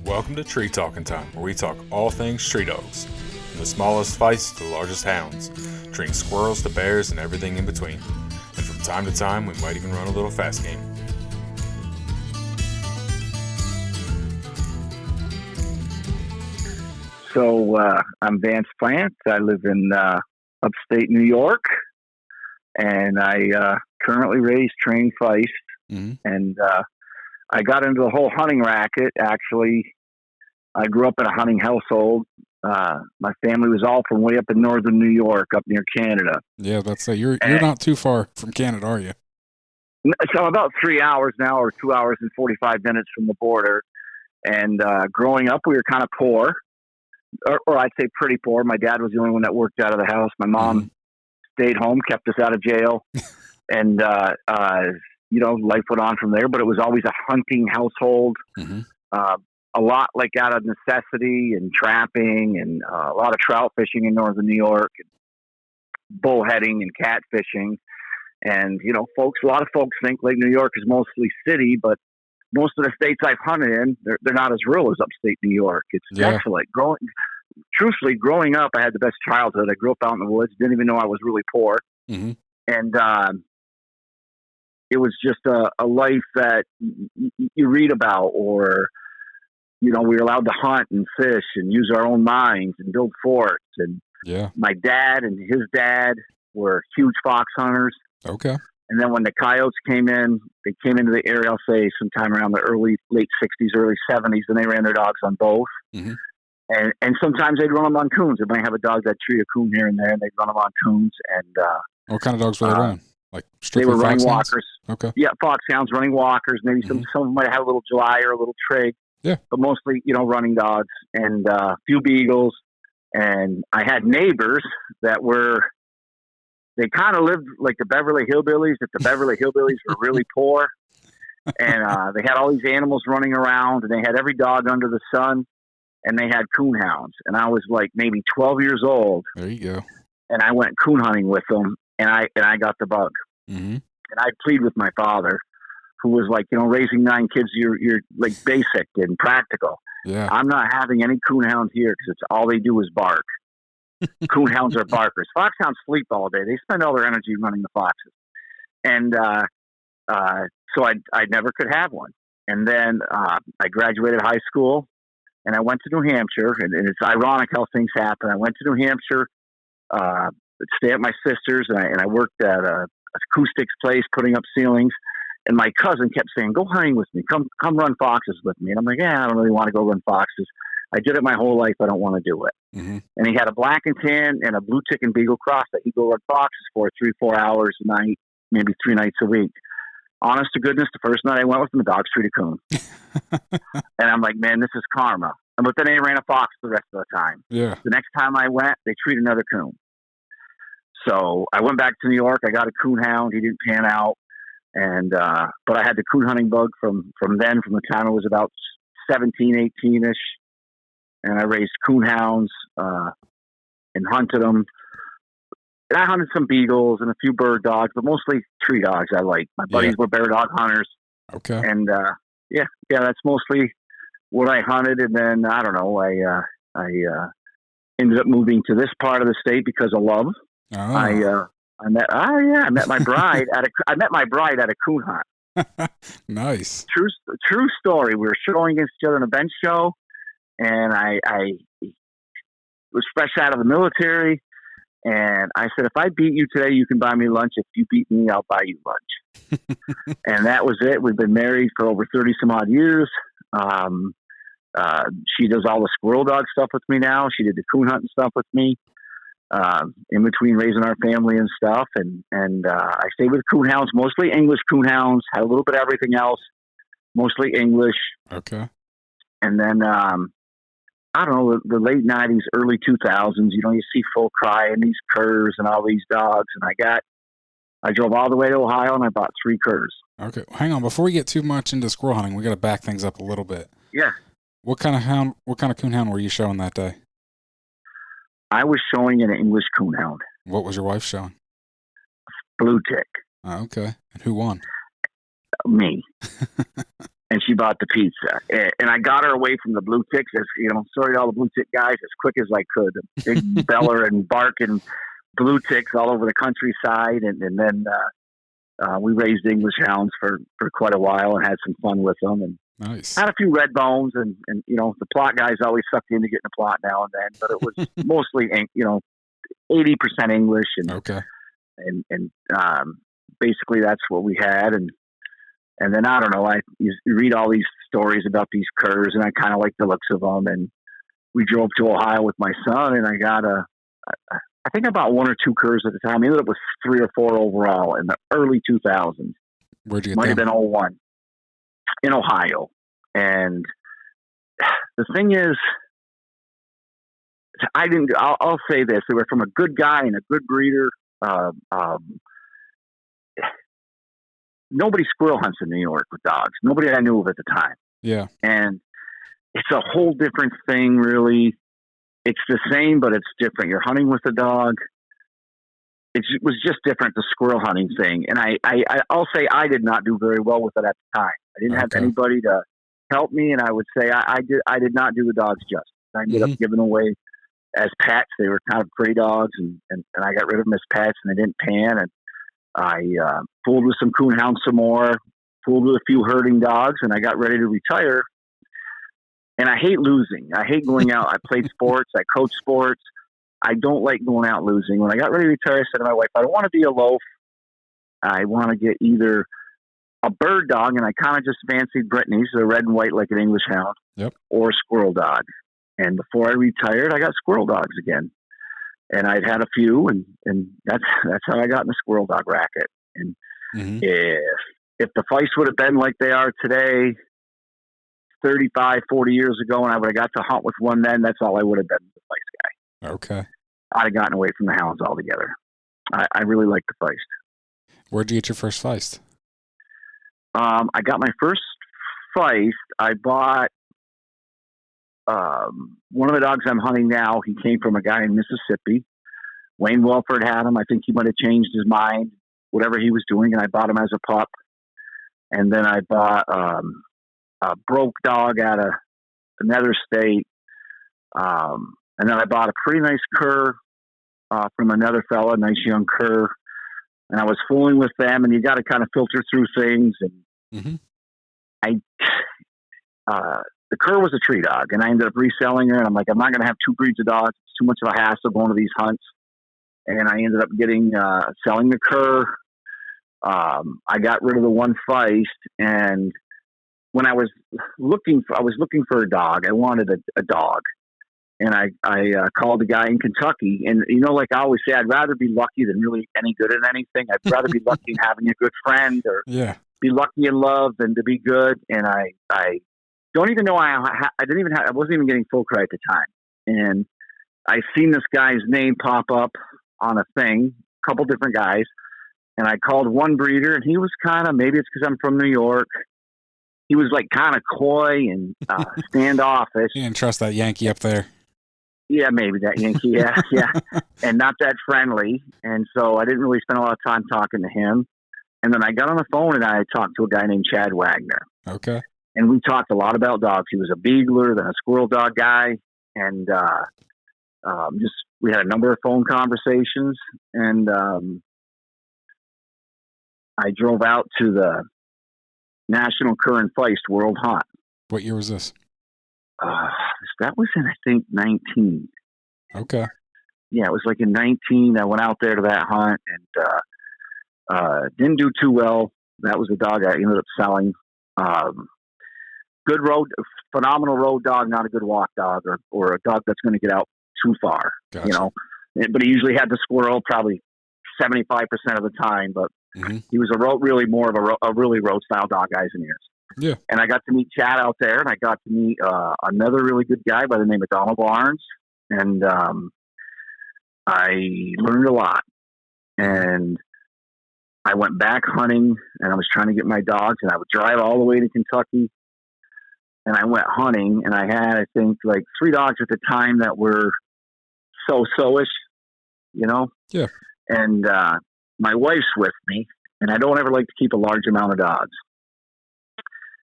Welcome to Tree Talking Time, where we talk all things tree dogs, from the smallest feists to the largest hounds, treating squirrels to bears and everything in between. And from time to time, we might even run a little fast game. So I'm Vance Plante. I live in upstate New York, and I currently raise Treeing Feist. Mm-hmm. And I got into the whole hunting racket. Actually, I grew up in a hunting household. My family was all from way up in northern New York, up near Canada. Yeah, that's you're not too far from Canada, are you? So I'm about 3 hours now, or 2 hours and 45 minutes from the border. And growing up, we were kind of poor. Or I'd say pretty poor. My dad was the only one that worked out of the house. My mom stayed home, kept us out of jail. And, life went on from there. But it was always a hunting household. Mm-hmm. A lot like out of necessity and trapping and a lot of trout fishing in northern New York, and bullheading and catfishing. And, a lot of folks think Lake New York is mostly city, but most of the states I've hunted in, they're not as rural as upstate New York. It's excellent. Growing up, I had the best childhood. I grew up out in the woods, didn't even know I was really poor. Mm-hmm. And it was just a life that you read about, or, we were allowed to hunt and fish and use our own minds and build forts. And my dad and his dad were huge fox hunters. Okay. And then when the coyotes came in, they came into the area, I'll say sometime around the late 60s, early 70s, and they ran their dogs on both. Mm-hmm. And sometimes they'd run them on coons. They might have a dog that'd treat a coon here and there, and they'd run them on coons. And what kind of dogs were they running? Like they were running foxhounds? walkers. Okay. Yeah, foxhounds, running walkers. Maybe some of them might have a little July or a little trig. Yeah. But mostly, running dogs, and a few beagles. And I had neighbors that they kind of lived like the Beverly Hillbillies, if the Beverly Hillbillies were really poor. And they had all these animals running around, and they had every dog under the sun, and they had coon hounds. And I was like maybe 12 years old. There you go. And I went coon hunting with them, and I got the bug. Mm-hmm. And I plead with my father, who was like, raising 9 kids, you're like basic and practical. Yeah. I'm not having any coon hounds here because it's all they do is bark. Coon hounds are barkers. Foxhounds sleep all day. They spend all their energy running the foxes. And so I never could have one. And then I graduated high school, and I went to New Hampshire. And it's ironic how things happen. I went to New Hampshire, stay at my sister's, and I worked at a acoustics place putting up ceilings. And my cousin kept saying, "Go hunting with me. Come run foxes with me." And I'm like, "Yeah, I don't really want to go run foxes. I did it my whole life. I don't want to do it." Mm-hmm. And he had a black and tan and a blue tick and beagle cross that he'd go run foxes for 3-4 hours a night, maybe 3 nights a week. Honest to goodness, the first night I went with him, the dogs treated coon. And I'm like, man, this is karma. But then they ran a fox the rest of the time. Yeah. The next time I went, they treated another coon. So I went back to New York. I got a coon hound. He didn't pan out. And but I had the coon hunting bug from the time I was about 17, 18-ish. And I raised coon hounds and hunted them. And I hunted some beagles and a few bird dogs, but mostly tree dogs I like. My buddies were bear dog hunters. Okay. And that's mostly what I hunted. And then, I don't know, I ended up moving to this part of the state because of love. Oh. I met my bride at a coon hunt. Nice. True story. We were showing against each other in a bench show, and I was fresh out of the military, and I said, if I beat you today, you can buy me lunch. If you beat me, I'll buy you lunch. And that was it. We've been married for over 30 some odd years. She does all the squirrel dog stuff with me now. She did the coon hunting stuff with me. In between raising our family and stuff. And I stayed with coon hounds, mostly English coon hounds, had a little bit of everything else, mostly English. Okay. And then, I don't know, the late 90s, early 2000s, you see Full Cry and these curs and all these dogs. And I drove all the way to Ohio and I bought 3 curs. Okay. Hang on. Before we get too much into squirrel hunting, we got to back things up a little bit. Yeah. What kind of coon hound were you showing that day? I was showing an English coon hound. What was your wife showing? Blue tick. Oh, okay. And who won? Me. and she bought the pizza. And I got her away from the blue ticks, sorry to all the blue tick guys, as quick as I could. Big beller and barking blue ticks all over the countryside. And then we raised English hounds for quite a while and had some fun with them. And nice. had a few red bones. And the plot guys always sucked into getting a plot now and then. But it was mostly, 80% English. And, okay. And basically that's what we had. And then I don't know. You read all these stories about these curs, and I kind of like the looks of them. And we drove to Ohio with my son, and I got I think about 1 or 2 curs at the time. I ended up with 3 or 4 overall in the early 2000s. Where'd you get Might have them? been 01 in Ohio. And the thing is, I'll say this: they were from a good guy and a good breeder. Nobody squirrel hunts in New York with dogs. Nobody I knew of at the time. Yeah. And it's a whole different thing, really. It's the same, but it's different. You're hunting with a dog. It was just different, the squirrel hunting thing. And I'll say I did not do very well with it at the time. I didn't have anybody to help me, and I would say I did not do the dogs justice. I ended up giving away as pets. They were kind of prey dogs, and I got rid of them as pets, and they didn't pan. And I fooled with some coon hounds some more, fooled with a few herding dogs, and I got ready to retire. And I hate losing. I hate going out. I played sports. I coach sports. I don't like going out losing. When I got ready to retire, I said to my wife, I don't want to be a loaf. I want to get either a bird dog, and I kind of just fancied Brittany's, the red and white like an English hound, or a squirrel dog. And before I retired, I got squirrel dogs again. And I'd had a few, and that's how I got in the squirrel dog racket. And if the Feist would have been like they are today, 35, 40 years ago, and I would have got to hunt with one then, that's all I would have been, the Feist guy. Okay. I'd have gotten away from the hounds altogether. I really like the Feist. Where'd you get your first Feist? I got my first Feist. I bought one of the dogs I'm hunting now. He came from a guy in Mississippi. Wayne Welford had him. I think he might have changed his mind, whatever he was doing, and I bought him as a pup. And then I bought a broke dog out of another state. And then I bought a pretty nice cur from another fella, a nice young cur. And I was fooling with them, and you got to kind of filter through things. And the cur was a tree dog, and I ended up reselling her. And I'm like, I'm not going to have 2 breeds of dogs. It's too much of a hassle going to these hunts. And I ended up selling the cur. I got rid of the one Feist, and when I was looking for a dog. I wanted a dog, and I called a guy in Kentucky. And like I always say, I'd rather be lucky than really any good at anything. I'd rather be lucky in having a good friend, or be lucky in love than to be good. And I don't even know I wasn't even getting full credit at the time. And I seen this guy's name pop up on a thing, a couple different guys. And I called one breeder, and he was kind of, maybe it's because I'm from New York, he was like kind of coy and standoffish. You didn't trust that Yankee up there. Yeah, maybe that Yankee. Yeah. And not that friendly. And so I didn't really spend a lot of time talking to him. And then I got on the phone, and I talked to a guy named Chad Wagner. Okay. And we talked a lot about dogs. He was a beagler, then a squirrel dog guy. And we had a number of phone conversations. And I drove out to the National Cur and Feist World Hunt. What year was this? That was in, I think, 19. Okay. Yeah, it was like in 19. I went out there to that hunt and didn't do too well. That was a dog I ended up selling. Good road, phenomenal road dog, not a good walk dog, or a dog that's going to get out too far. Gotcha. But he usually had the squirrel probably 75% of the time, but he was really more of a really road style dog, eyes and ears. Yeah. And I got to meet Chad out there, and I got to meet another really good guy by the name of Donald Barnes. And I learned a lot. And I went back hunting, and I was trying to get my dogs, and I would drive all the way to Kentucky. And I went hunting, and I had, I think, like 3 dogs at the time that were so-ish, Yeah. And my wife's with me, and I don't ever like to keep a large amount of dogs.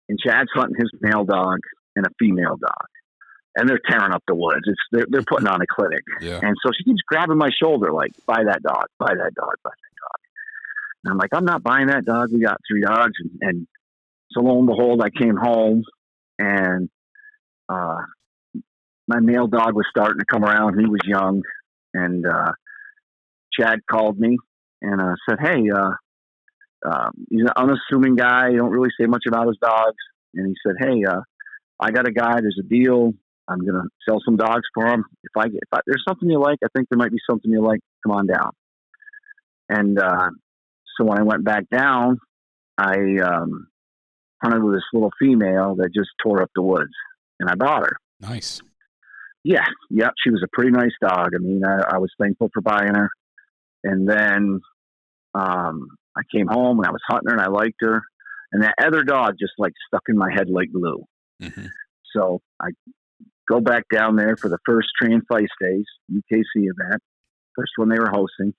and Chad's hunting his male dog and a female dog, and they're tearing up the woods. They're putting on a clinic, Yeah. and so she keeps grabbing my shoulder, like, buy that dog, buy that dog, buy that dog. And I'm like, I'm not buying that dog. We got 3 dogs, and so lo and behold, I came home, and my male dog was starting to come around. He was young, and Chad called me and said, "Hey, he's an unassuming guy. He don't really say much about his dogs." And he said, "Hey, I got a guy. There's a deal. I'm gonna sell some dogs for him. If there's something you like, I think there might be something you like. Come on down." And so when I went back down, I hunted with this little female that just tore up the woods, and I bought her. Nice. Yeah, she was a pretty nice dog. I mean, I was thankful for buying her. And then I came home and I was hunting her and I liked her. And that other dog just like stuck in my head like glue. Mm-hmm. So I go back down there for the first Treeing Feist days, UKC event, first one they were hosting.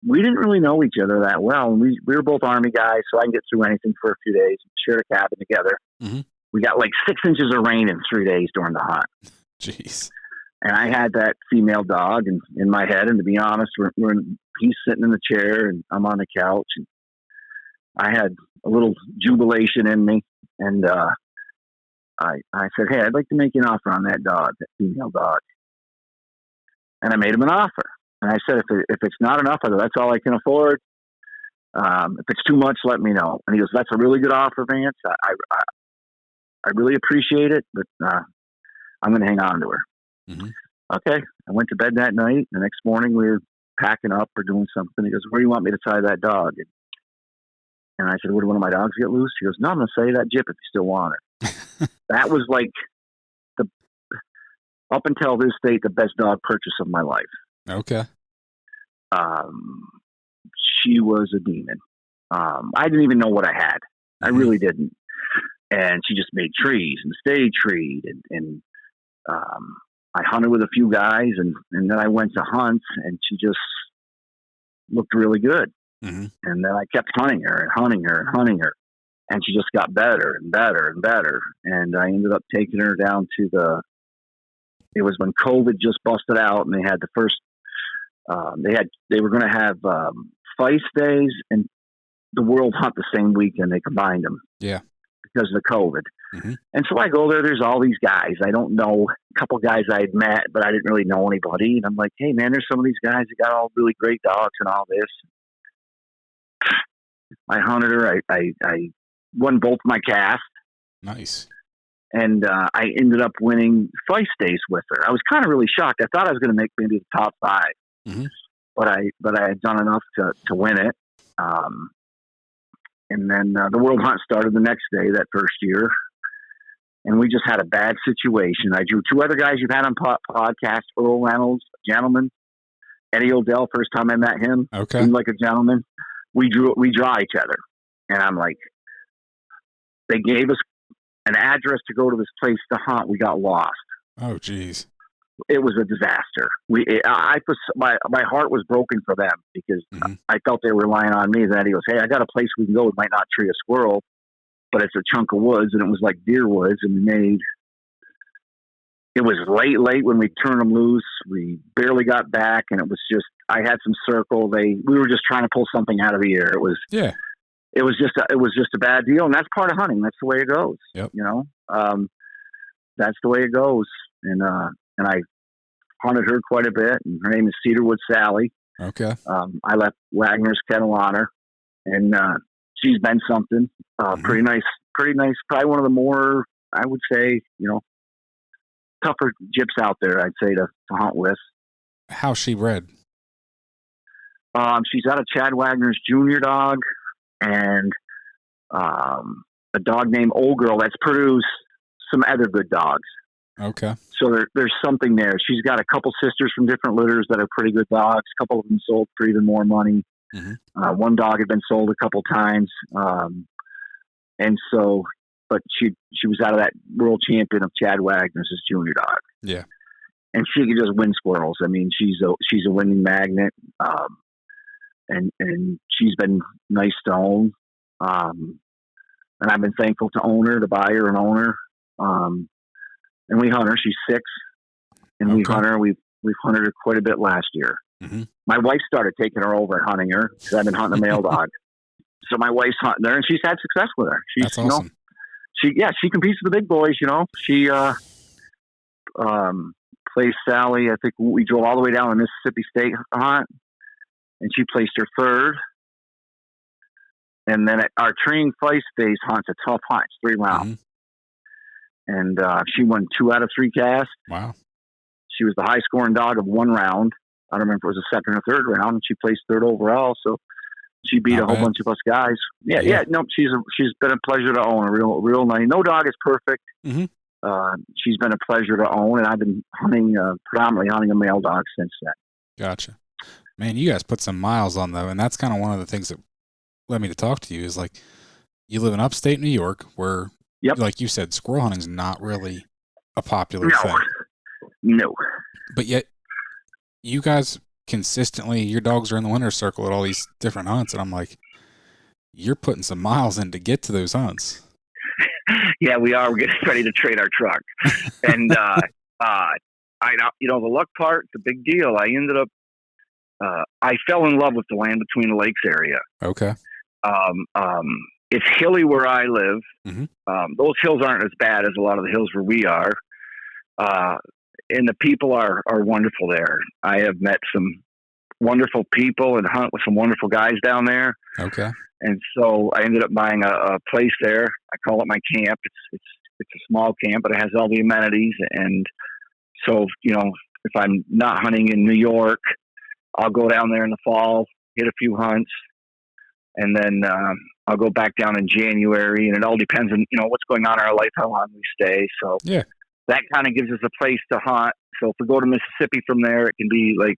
We didn't really know each other that well. And we were both Army guys, so I can get through anything for a few days. Shared a cabin together. Mm-hmm. We got like 6 inches of rain in 3 days during the hunt. Jeez. And I had that female dog in my head. And to be honest, he's sitting in the chair and I'm on the couch. And I had a little jubilation in me. And I said, "Hey, I'd like to make you an offer on that dog, that female dog." And I made him an offer. And I said, if it's not enough, I go, "That's all I can afford. If it's too much, let me know." And he goes, "That's a really good offer, Vance. I really appreciate it, but I'm going to hang on to her." Mm-hmm. Okay. I went to bed that night. The next morning we were packing up or doing something. He goes, "Where do you want me to tie that dog?" And I said, "Would one of my dogs get loose?" He goes, "No, I'm going to sell you that Jip if you still want her." That was like up until this date, the best dog purchase of my life. Okay. She was a demon. I didn't even know what I had. I really didn't. And she just made trees and stayed treed. And I hunted with a few guys, and then I went to hunts, and she just looked really good. Mm-hmm. And then I kept hunting her and hunting her and hunting her, and she just got better and better and better. And I ended up taking her down to it was when COVID just busted out, and they had the first, they were going to have Feist days and the World Hunt the same weekend. They combined them. Yeah. Because of the COVID. Mm-hmm. And so I go there's all these guys. I don't know, a couple guys I had met, but I didn't really know anybody. And I'm like, "Hey man, there's some of these guys that got all really great dogs and all this." I hunted her. I won both my casts. Nice. And I ended up winning Feist days with her. I was kind of really shocked. I thought I was going to make maybe the top 5, Mm-hmm. but I had done enough to win it. And then the World Hunt started the next day that first year. And we just had a bad situation. I drew 2 other guys you've had on podcast, Earl Reynolds, a gentleman, Eddie Odell, first time I met him. Okay. Seemed like a gentleman. We draw each other. And I'm like, they gave us an address to go to this place to hunt. We got lost. Oh, geez. It was a disaster. My heart was broken for them because Mm-hmm. I felt they were relying on me. Then he goes, "Hey, I got a place we can go. We might not tree a squirrel, but it's a chunk of woods," and it was like deer woods. And it was late when we turned them loose. We barely got back, and it was just, I had some circle. We were just trying to pull something out of the air. It was just a bad deal, and that's part of hunting. That's the way it goes. Yep. You know, that's the way it goes. And I hunted her quite a bit, and her name is Cedarwood Sally. Okay. I left Wagner's kennel on her, and she's been something. Mm-hmm. Pretty nice. Probably one of the more, I would say, tougher Jips out there, I'd say, to hunt with. How's she bred? She's out of Chad Wagner's junior dog, and a dog named Old Girl that's produced some other good dogs. Okay. So there's something there. She's got a couple sisters from different litters that are pretty good dogs. A couple of them sold for even more money. Mm-hmm. One dog had been sold a couple times. And so, but she was out of that world champion of Chad Wagner's junior dog. Yeah. And she could just win squirrels. I mean, she's a winning magnet. And she's been nice to own. and I've been thankful to own her, to buy her and own her. And we hunt her. She's 6, and we hunt her. We've hunted her quite a bit last year. Mm-hmm. My wife started taking her over and hunting her because I've been hunting a male dog. So my wife's hunting her, and she's had success with her. She's, That's awesome. She competes with the big boys. She placed Sally. I think we drove all the way down to Mississippi State hunt, and she placed her 3rd. And then at our Treeing Feist phase hunt's a tough hunt, it's 3 rounds. Mm-hmm. And she won 2 out of 3 casts. Wow. She was the high scoring dog of 1 round. I don't remember if it was the 2nd or 3rd round, and she placed 3rd overall. So she beat a whole bunch of us guys. Yeah. No, she's been a pleasure to own. A real nice. No dog is perfect. Mm-hmm. She's been a pleasure to own, and I've been predominantly hunting a male dog since then. Gotcha. Man, you guys put some miles on though, and that's kind of one of the things that led me to talk to you is like you live in upstate New York where, like you said, squirrel hunting's not really a popular thing. No. But yet you guys consistently, your dogs are in the winner's circle at all these different hunts, and I'm like, you're putting some miles in to get to those hunts. Yeah, we are. We're getting ready to trade our truck. And the luck part, the big deal. I ended up I fell in love with the land between the lakes area. Okay. It's hilly where I live. Mm-hmm. Those hills aren't as bad as a lot of the hills where we are. And the people are wonderful there. I have met some wonderful people and hunt with some wonderful guys down there. Okay. And so I ended up buying a place there. I call it my camp. It's a small camp, but it has all the amenities. And so, if I'm not hunting in New York, I'll go down there in the fall, hit a few hunts, and then I'll go back down in January. And it all depends on, what's going on in our life, how long we stay. So that kind of gives us a place to hunt. So if we go to Mississippi from there, it can be like,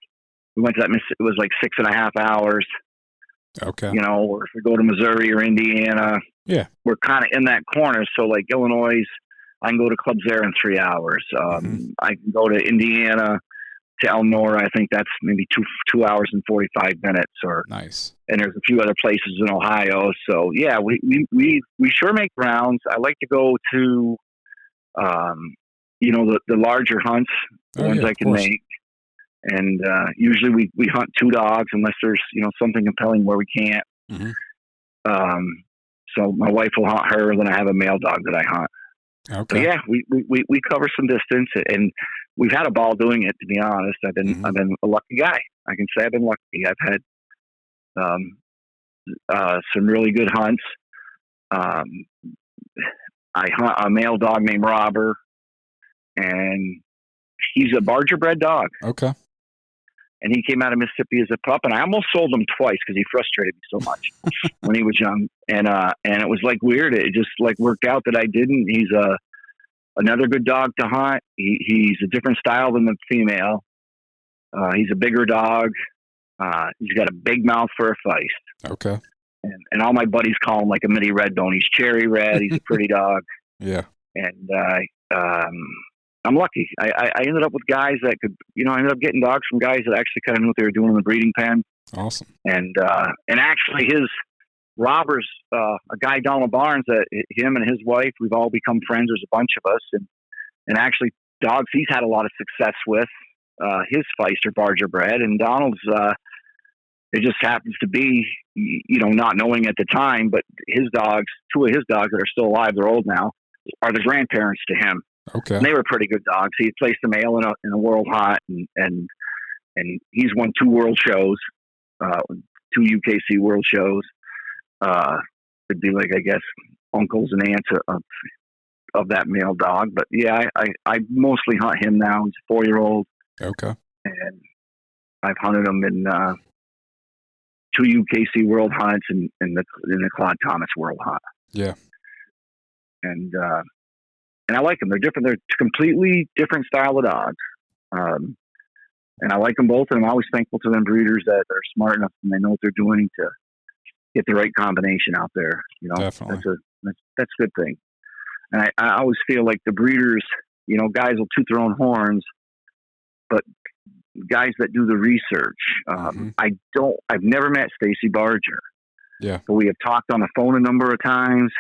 we went to that, it was like 6.5 hours. Okay. Or if we go to Missouri or Indiana, we're kind of in that corner. So like Illinois, I can go to clubs there in 3 hours. I can go to Indiana to Elmore. I think that's maybe 2 hours and 45 minutes. Nice. And there's a few other places in Ohio. So yeah, we sure make rounds. I like to go to, the larger hunts, the ones I can make. And usually we hunt 2 dogs unless there's something compelling where we can't. Mm-hmm. So my wife will hunt her, then I have a male dog that I hunt. Okay. But yeah, we cover some distance, and we've had a ball doing it. To be honest, I've been a lucky guy. I can say I've been lucky. I've had some really good hunts. I hunt a male dog named Robber, and he's a Barger bred dog. Okay. And he came out of Mississippi as a pup, and I almost sold him twice because he frustrated me so much when he was young. And it was like weird. It just like worked out that I didn't. He's another good dog to hunt. He's a different style than the female. He's a bigger dog. He's got a big mouth for a Feist. Okay. And all my buddies call him like a mini red bone. He's cherry red. He's a pretty dog. Yeah. And I'm lucky. I ended up with guys that could, I ended up getting dogs from guys that actually kind of knew what they were doing in the breeding pen. Awesome. And actually his Robbers, a guy, Donald Barnes, that him and his wife, we've all become friends. There's a bunch of us, and actually dogs he's had a lot of success with, his Feist are Barger bred, and Donald's, it just happens to be, not knowing at the time, but his dogs, 2 of his dogs that are still alive, they're old now, are the grandparents to him. Okay. And they were pretty good dogs. He placed a male in a world hunt, and he's won 2 world shows, 2 UKC world shows. It'd be like, I guess, uncles and aunts of that male dog. But yeah, I mostly hunt him now. He's a 4-year-old. Okay. And I've hunted him in 2 UKC world hunts and in the Claude Thomas world hunt. Yeah. And I like them. They're different. They're completely different style of dogs. And I like them both. And I'm always thankful to them breeders that are smart enough and they know what they're doing to get the right combination out there. Definitely. That's a good thing. And I always feel like the breeders, guys will toot their own horns, but guys that do the research, I've never met Stacy Barger. Yeah. But we have talked on the phone a number of times.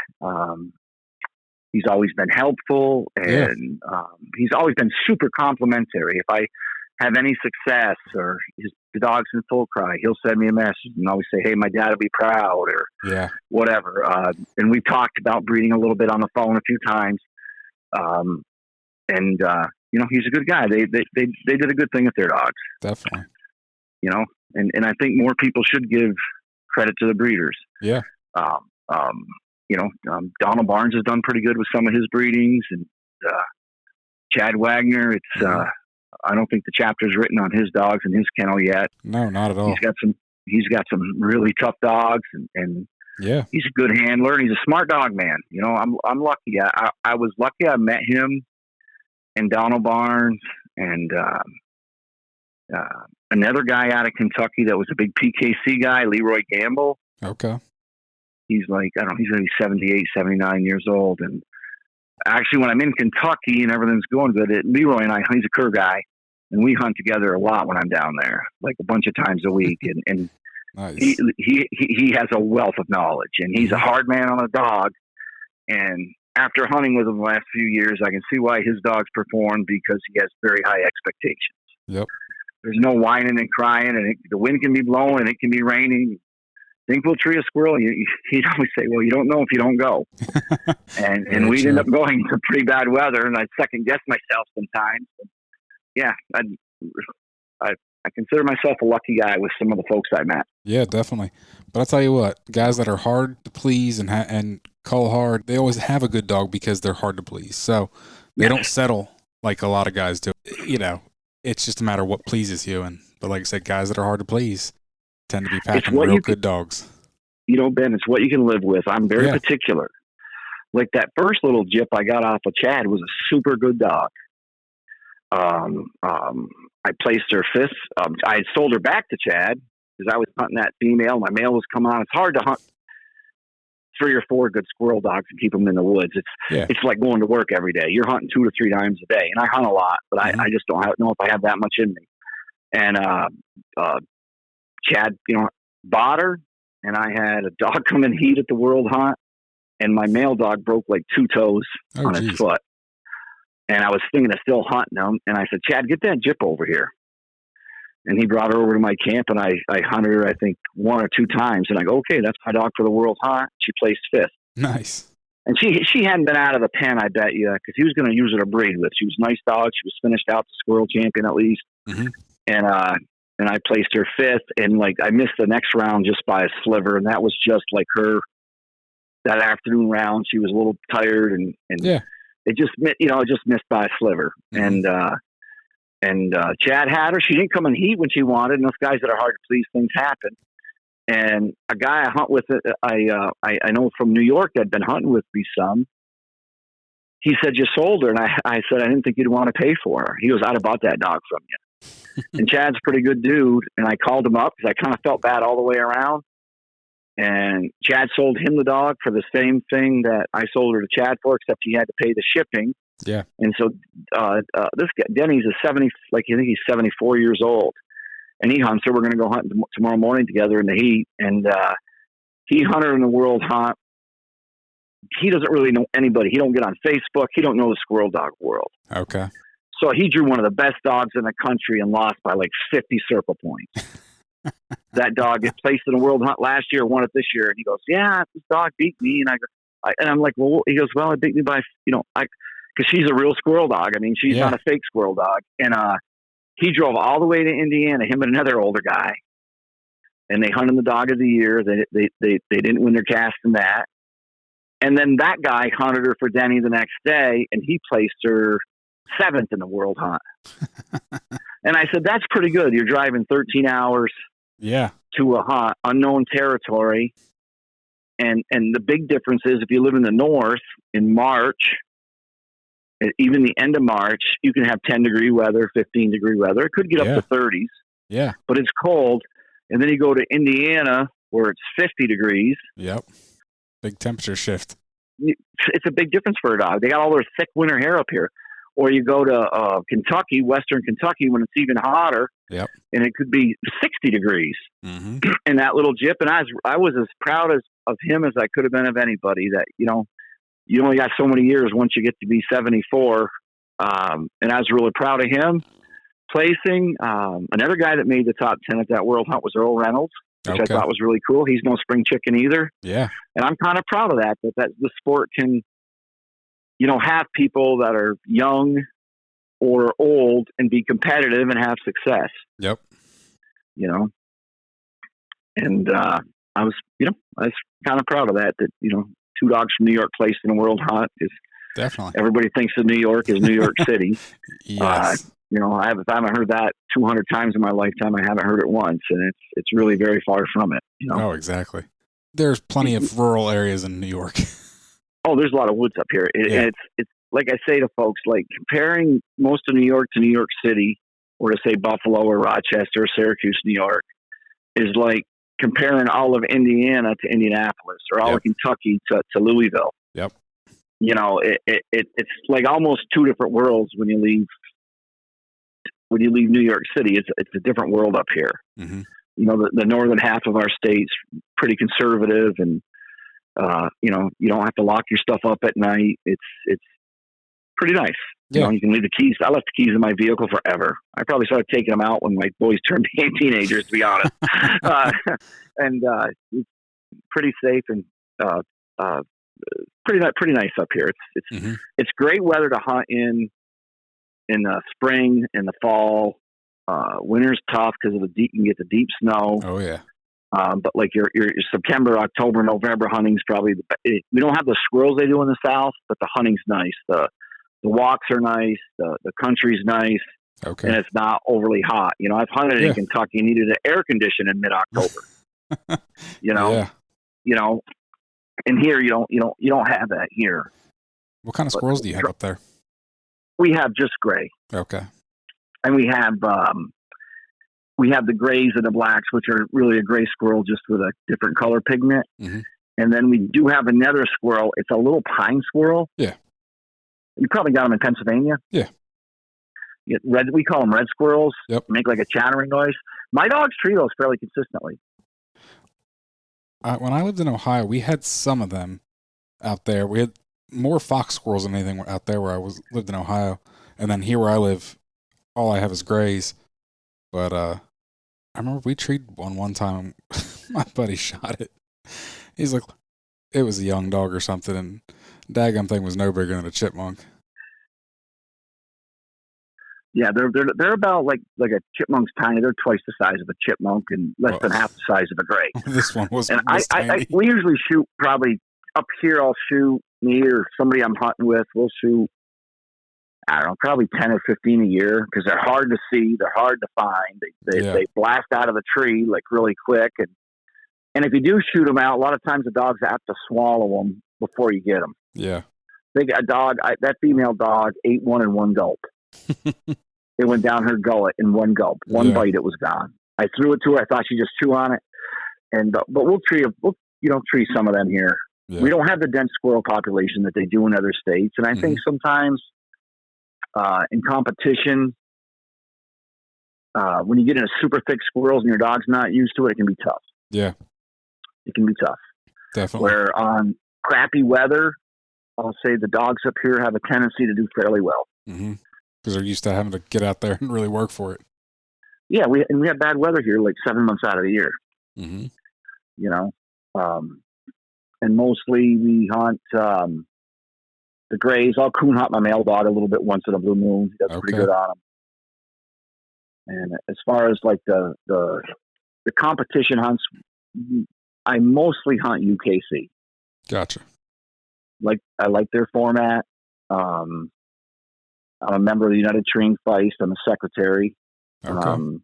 He's always been helpful, and he's always been super complimentary. If I have any success or the dog's in full cry, he'll send me a message and always say, "Hey, my dad will be proud," or whatever. And we've talked about breeding a little bit on the phone a few times. You know, he's a good guy. They did a good thing with their dogs. Definitely. You know, and I think more people should give credit to the breeders. Yeah. You know, Donald Barnes has done pretty good with some of his breedings, and Chad Wagner. It's I don't think the chapter's written on his dogs in his kennel yet. No, not at all. He's got some really tough dogs, and he's a good handler, and he's a smart dog man. You know, I'm lucky. I was lucky I met him and Donald Barnes and another guy out of Kentucky that was a big PKC guy, Leroy Gamble. Okay. He's like, I don't know, he's going to be 78, 79 years old. And actually, when I'm in Kentucky and everything's going good, Leroy and I, he's a cur guy, and we hunt together a lot when I'm down there, like a bunch of times a week. And nice. he has a wealth of knowledge, and he's a hard man on a dog. And after hunting with him the last few years, I can see why his dogs perform, because he has very high expectations. Yep. There's no whining and crying, and the wind can be blowing, and it can be raining. Think we'll tree a squirrel? He'd always say, "Well, you don't know if you don't go." And we'd end up going to pretty bad weather, and I'd second guess myself sometimes. Yeah, I consider myself a lucky guy with some of the folks I met. Yeah, definitely. But I'll tell you what, guys that are hard to please and call hard, they always have a good dog because they're hard to please. So they don't settle like a lot of guys do. You know, it's just a matter of what pleases you. But like I said, guys that are hard to please tend to be packing real good dogs. You know, Ben, it's what you can live with. I'm very particular. Like that first little gyp I got off of Chad was a super good dog. I placed her fifth. I had sold her back to Chad because I was hunting that female. My male was coming on. It's hard to hunt 3 or 4 good squirrel dogs and keep them in the woods. It's like going to work every day. You're hunting 2 to 3 times a day, and I hunt a lot, but I just don't know if I have that much in me. And Chad, you know, bought her, and I had a dog come in heat at the World Hunt, and my male dog broke like 2 toes on his foot. And I was thinking of still hunting him, and I said, "Chad, get that gyp over here." And he brought her over to my camp, and I hunted her, I think, 1 or 2 times. And I go, "Okay, that's my dog for the World Hunt." She placed 5th. Nice. And she hadn't been out of the pen, I bet you, because he was going to use her to breed with. She was a nice dog. She was finished out the squirrel champion at least. Mm-hmm. And I placed her 5th, and like I missed the next round just by a sliver, and that was just like her that afternoon round. She was a little tired, and it just missed by a sliver. Mm-hmm. And Chad had her. She didn't come in heat when she wanted. And those guys that are hard to please, things happen. And a guy I hunt with, I know from New York that had been hunting with me some. He said, "You sold her," and I said, "I didn't think you'd want to pay for her." He goes, "I'd have bought that dog from you." And Chad's a pretty good dude, and I called him up because I kind of felt bad all the way around. And Chad sold him the dog for the same thing that I sold her to Chad for, except he had to pay the shipping. Yeah. And so this guy, Denny's I think he's 74 years old, and he hunts her. We're going to go hunt tomorrow morning together in the heat. And he hunted in the World Hunt. He doesn't really know anybody. He don't get on Facebook. He don't know the squirrel dog world. Okay. So he drew one of the best dogs in the country and lost by like 50 circle points. That dog get placed in a World Hunt last year, won it this year. And he goes, "Yeah, this dog beat me." And I'm like, "Well," he goes, "Well, it beat me by, because she's a real squirrel dog. I mean, she's not a fake squirrel dog." And he drove all the way to Indiana, him and another older guy, and they hunted the dog of the year. They didn't win their cast in that. And then that guy hunted her for Denny the next day, and he placed her 7th in the World Hunt. And I said, "That's pretty good. You're driving 13 hours to a hunt, unknown territory." And the big difference is if you live in the north in March, even the end of March, you can have 10-degree weather, 15-degree weather. It could get up to 30s. Yeah. But it's cold. And then you go to Indiana where it's 50 degrees. Yep. Big temperature shift. It's a big difference for a dog. They got all their thick winter hair up here. Or you go to Kentucky, Western Kentucky, when it's even hotter, yep, and it could be 60 degrees mm-hmm. in that little Jeep. And I was as proud of him as I could have been of anybody. That you only got so many years once you get to be 74. And I was really proud of him placing. Another guy that made the top 10 at that World Hunt was Earl Reynolds, which I thought was really cool. He's no spring chicken either. Yeah, and I'm kind of proud of that the sport can, have people that are young or old and be competitive and have success. Yep. And I was kind of proud of that, two dogs from New York placed in a World Hunt is definitely. Everybody thinks of New York as New York City. Yes. I haven't heard that 200 times in my lifetime. I haven't heard it once, and it's really very far from it. Oh, exactly. There's plenty of rural areas in New York. Oh, there's a lot of woods up here. And it's like I say to folks, like comparing most of New York to New York City, or to say Buffalo or Rochester or Syracuse, New York, is like comparing all of Indiana to Indianapolis, or all of Kentucky to Louisville. Yep. It's like almost two different worlds when you leave New York City. It's a different world up here. Mm-hmm. The northern half of our state's pretty conservative, and you don't have to lock your stuff up at night. It's pretty nice. Yeah. You can leave the keys. I left the keys in my vehicle forever. I probably started taking them out when my boys turned teenagers, to be honest. And it's pretty safe and pretty nice up here. It's great weather to hunt in the spring, in the fall. Winter's tough because of you can get the deep snow. Oh yeah. But like your September, October, November hunting's probably we don't have the squirrels they do in the South, but the hunting's nice. The walks are nice. The country's nice. Okay. And it's not overly hot. I've hunted in Kentucky and needed an air condition in mid-October. Yeah. And here you don't have that here. What kind of squirrels do you have up there? We have just gray. Okay. And we have the grays and the blacks, which are really a gray squirrel just with a different color pigment. Mm-hmm. And then we do have another squirrel. It's a little pine squirrel. Yeah. You probably got them in Pennsylvania. Yeah. We call them red squirrels. Yep. Make like a chattering noise. My dogs treat those fairly consistently. When I lived in Ohio, we had some of them out there. We had more fox squirrels than anything out there where I lived in Ohio. And then here where I live, all I have is grays. But I remember we treated one time. My buddy shot it. He's like, it was a young dog or something, and daggum thing was no bigger than a chipmunk. Yeah, they're about like a chipmunk's tiny. They're twice the size of a chipmunk and less than half the size of a gray. This one was. And tiny. we usually shoot probably up here. I'll shoot me or somebody I'm hunting with. We'll shoot. I don't know, probably 10 or 15 a year because they're hard to see. They're hard to find. They blast out of the tree like really quick. And if you do shoot them out, a lot of times the dogs have to swallow them before you get them. Yeah. That female dog ate one in one gulp. It went down her gullet in one gulp. One bite, it was gone. I threw it to her. I thought she'd just chew on it. But we'll tree some of them here. Yeah. We don't have the dense squirrel population that they do in other states. And I think sometimes in competition, when you get into super thick squirrels and your dog's not used to it, it can be tough. Yeah. It can be tough. Definitely. Where on crappy weather, I'll say the dogs up here have a tendency to do fairly well. Mm-hmm. Because they're used to having to get out there and really work for it. Yeah, we have bad weather here like 7 months out of the year. Mm-hmm. And mostly we hunt the grays. I'll coon hunt my male dog a little bit once in a blue moon. He does pretty good on them. And as far as like the competition hunts, I mostly hunt UKC. Gotcha. I like their format. I'm a member of the United Treeing Feist. I'm a secretary. Okay.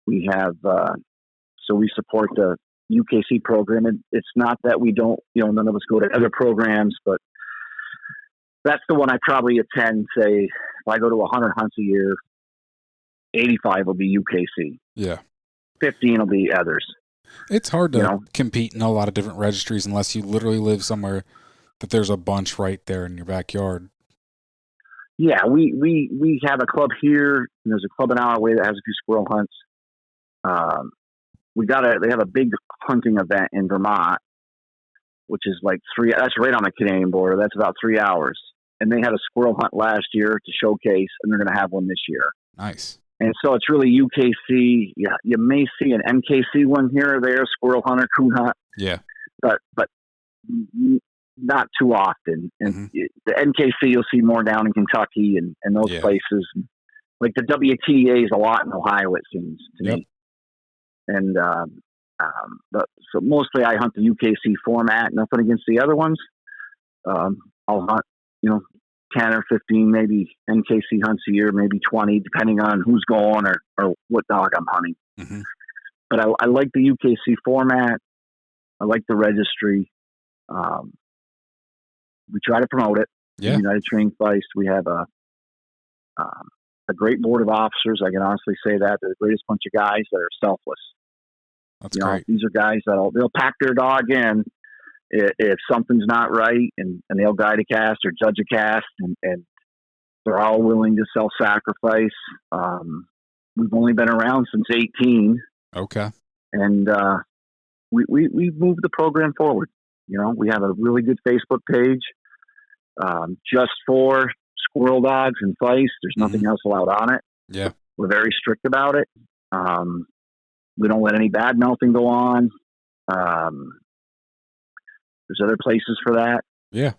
We have, so we support the UKC program. And it's not that we don't, none of us go to other programs, but that's the one I probably attend. Say, if I go to 100 hunts a year, 85 will be UKC. Yeah. 15 will be others. It's hard to compete in a lot of different registries unless you literally live somewhere that there's a bunch right there in your backyard. Yeah, we have a club here. And there's a club an hour away that has a few squirrel hunts. They have a big hunting event in Vermont, which is like that's right on the Canadian border. That's about 3 hours. And they had a squirrel hunt last year to showcase, and they're going to have one this year. Nice. And so it's really UKC. Yeah, you may see an NKC one here or there, squirrel hunt or coon hunt. Yeah. But not too often. And the NKC you'll see more down in Kentucky and those places. Like the WTA is a lot in Ohio, it seems to me. And so mostly I hunt the UKC format. Nothing against the other ones. I'll hunt, 10 or 15, maybe NKC hunts a year, maybe 20, depending on who's going or what dog I'm hunting. Mm-hmm. But I like the UKC format. I like the registry. We try to promote it. Yeah. United Treeing Feist. We have a great board of officers. I can honestly say that they're the greatest bunch of guys that are selfless. That's great. These are guys they'll pack their dog in if something's not right, and they'll guide a cast or judge a cast, and they're all willing to self-sacrifice. We've only been around since 18. Okay. And we've moved the program forward. We have a really good Facebook page just for squirrel dogs and feist. There's nothing else allowed on it. Yeah. We're very strict about it. We don't let any bad mouthing go on. There's other places for that. Yeah.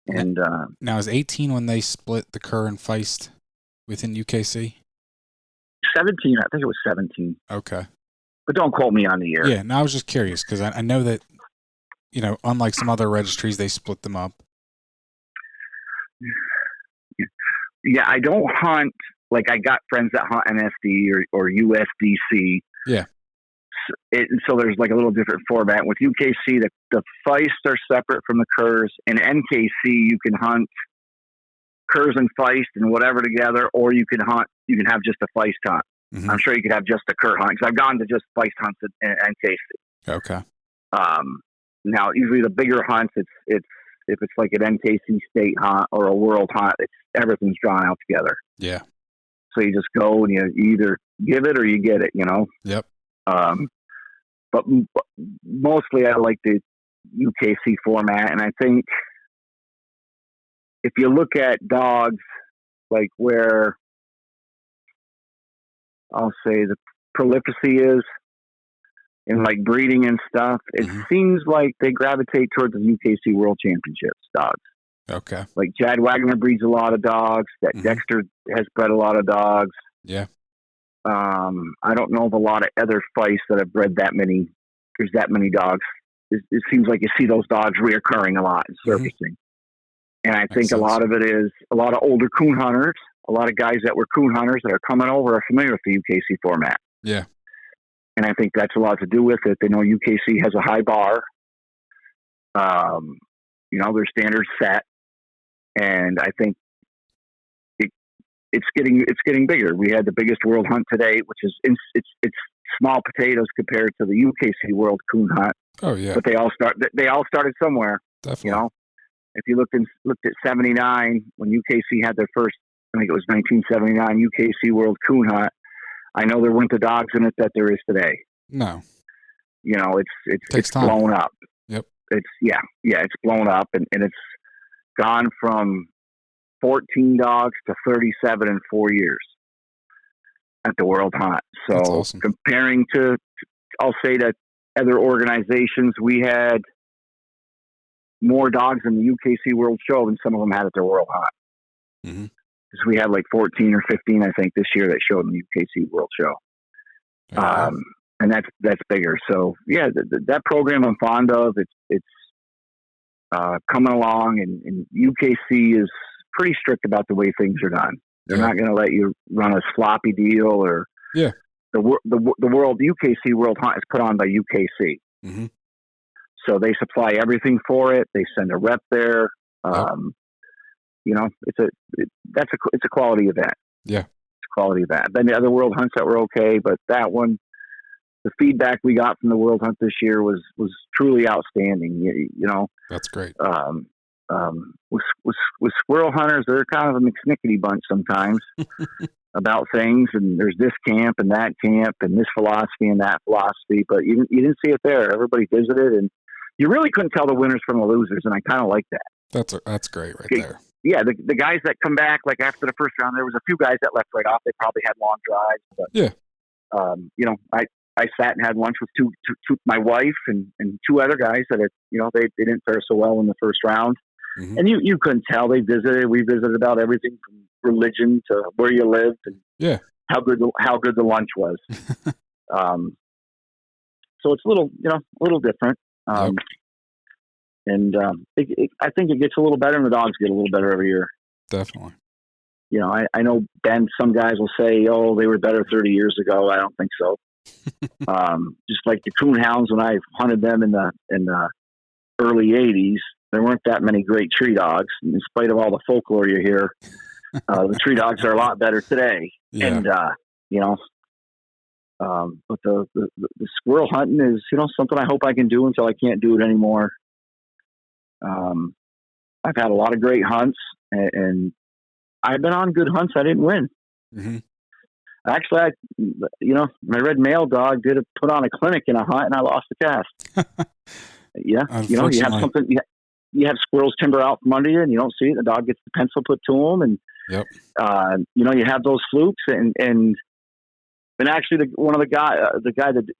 And now is 18 when they split the cur and feist within UKC? 17. I think it was 17. Okay. But don't quote me on the year. Yeah. No, I was just curious because I know that, unlike some other registries, they split them up. Yeah, I don't hunt. Like, I got friends that hunt NSD or USDC. Yeah. So there's like a little different format. With UKC, the feist are separate from the curs. In NKC, you can hunt curs and feist and whatever together, or you can have just a feist hunt. Mm-hmm. I'm sure you could have just a cur hunt, because I've gone to just feist hunts in NKC. Okay. Now, usually the bigger hunts, if it's like an NKC state hunt or a world hunt, everything's drawn out together. Yeah. So you just go and you either give it or you get it, Yep. But mostly I like the UKC format. And I think if you look at dogs, like where I'll say the prolificacy is in like breeding and stuff, it seems like they gravitate towards the UKC World Championships dogs. Okay. Like Jad Wagner breeds a lot of dogs. That Dexter has bred a lot of dogs. Yeah. I don't know of a lot of other feists that have bred that many. There's that many dogs. It seems like you see those dogs reoccurring a lot and surfacing. And I think a lot of it is a lot of older coon hunters, a lot of guys that were coon hunters that are coming over are familiar with the UKC format. Yeah. And I think that's a lot to do with it. They know UKC has a high bar. Their standards set. And I think it's getting bigger. We had the biggest world hunt today, which is it's small potatoes compared to the UKC World Coon Hunt. Oh yeah, but they all started somewhere. Definitely. If you looked at 79 when UKC had their first, I think it was 1979 UKC World Coon Hunt. I know there weren't the dogs in it that there is today. No. It's blown up. Yep. It's blown up and it's gone from 14 dogs to 37 in 4 years at the World Hunt. So awesome. Comparing to, I'll say that other organizations, we had more dogs in the UKC World Show than some of them had at their World Hunt. Because we had like 14 or 15, I think, this year that showed in the UKC World Show. And that's bigger. So yeah, that program I'm fond of. It's coming along, and UKC is pretty strict about the way things are done. They're not going to let you run a sloppy deal or the world UKC World Hunt is put on by UKC. So they supply everything for it. They send a rep there. It's a quality event. Yeah, it's a quality event. Then the other World Hunts that were okay, but that one, the feedback we got from the World Hunt this year was truly outstanding. That's great. with squirrel hunters, they're kind of a mixnickety bunch sometimes about things. And there's this camp and that camp and this philosophy and that philosophy. But you didn't see it there. Everybody visited, and you really couldn't tell the winners from the losers. And I kind of like that. That's great right there. Yeah, the guys that come back, like after the first round, there was a few guys that left right off. They probably had long drives. But, yeah. I sat and had lunch with two my wife and two other guys that had, they didn't fare so well in the first round. Mm-hmm. And you couldn't tell. We visited about everything from religion to where you lived and how good the lunch was. So it's a little different. And I think it gets a little better, and the dogs get a little better every year. Definitely. I know, Ben, some guys will say, oh, they were better 30 years ago. I don't think so. Just like the coon hounds, when I hunted them in the early 80s, there weren't that many great tree dogs. In spite of all the folklore you hear, the tree dogs are a lot better today. Yeah. And, but the squirrel hunting is, something I hope I can do until I can't do it anymore. I've had a lot of great hunts, and I've been on good hunts I didn't win. Mm-hmm. Actually, my red male dog did put on a clinic in a hunt, and I lost the cast. Yeah, you have something. You have squirrels timber out from under you, and you don't see it. The dog gets the pencil put to him, and you have those flukes, and actually, the guy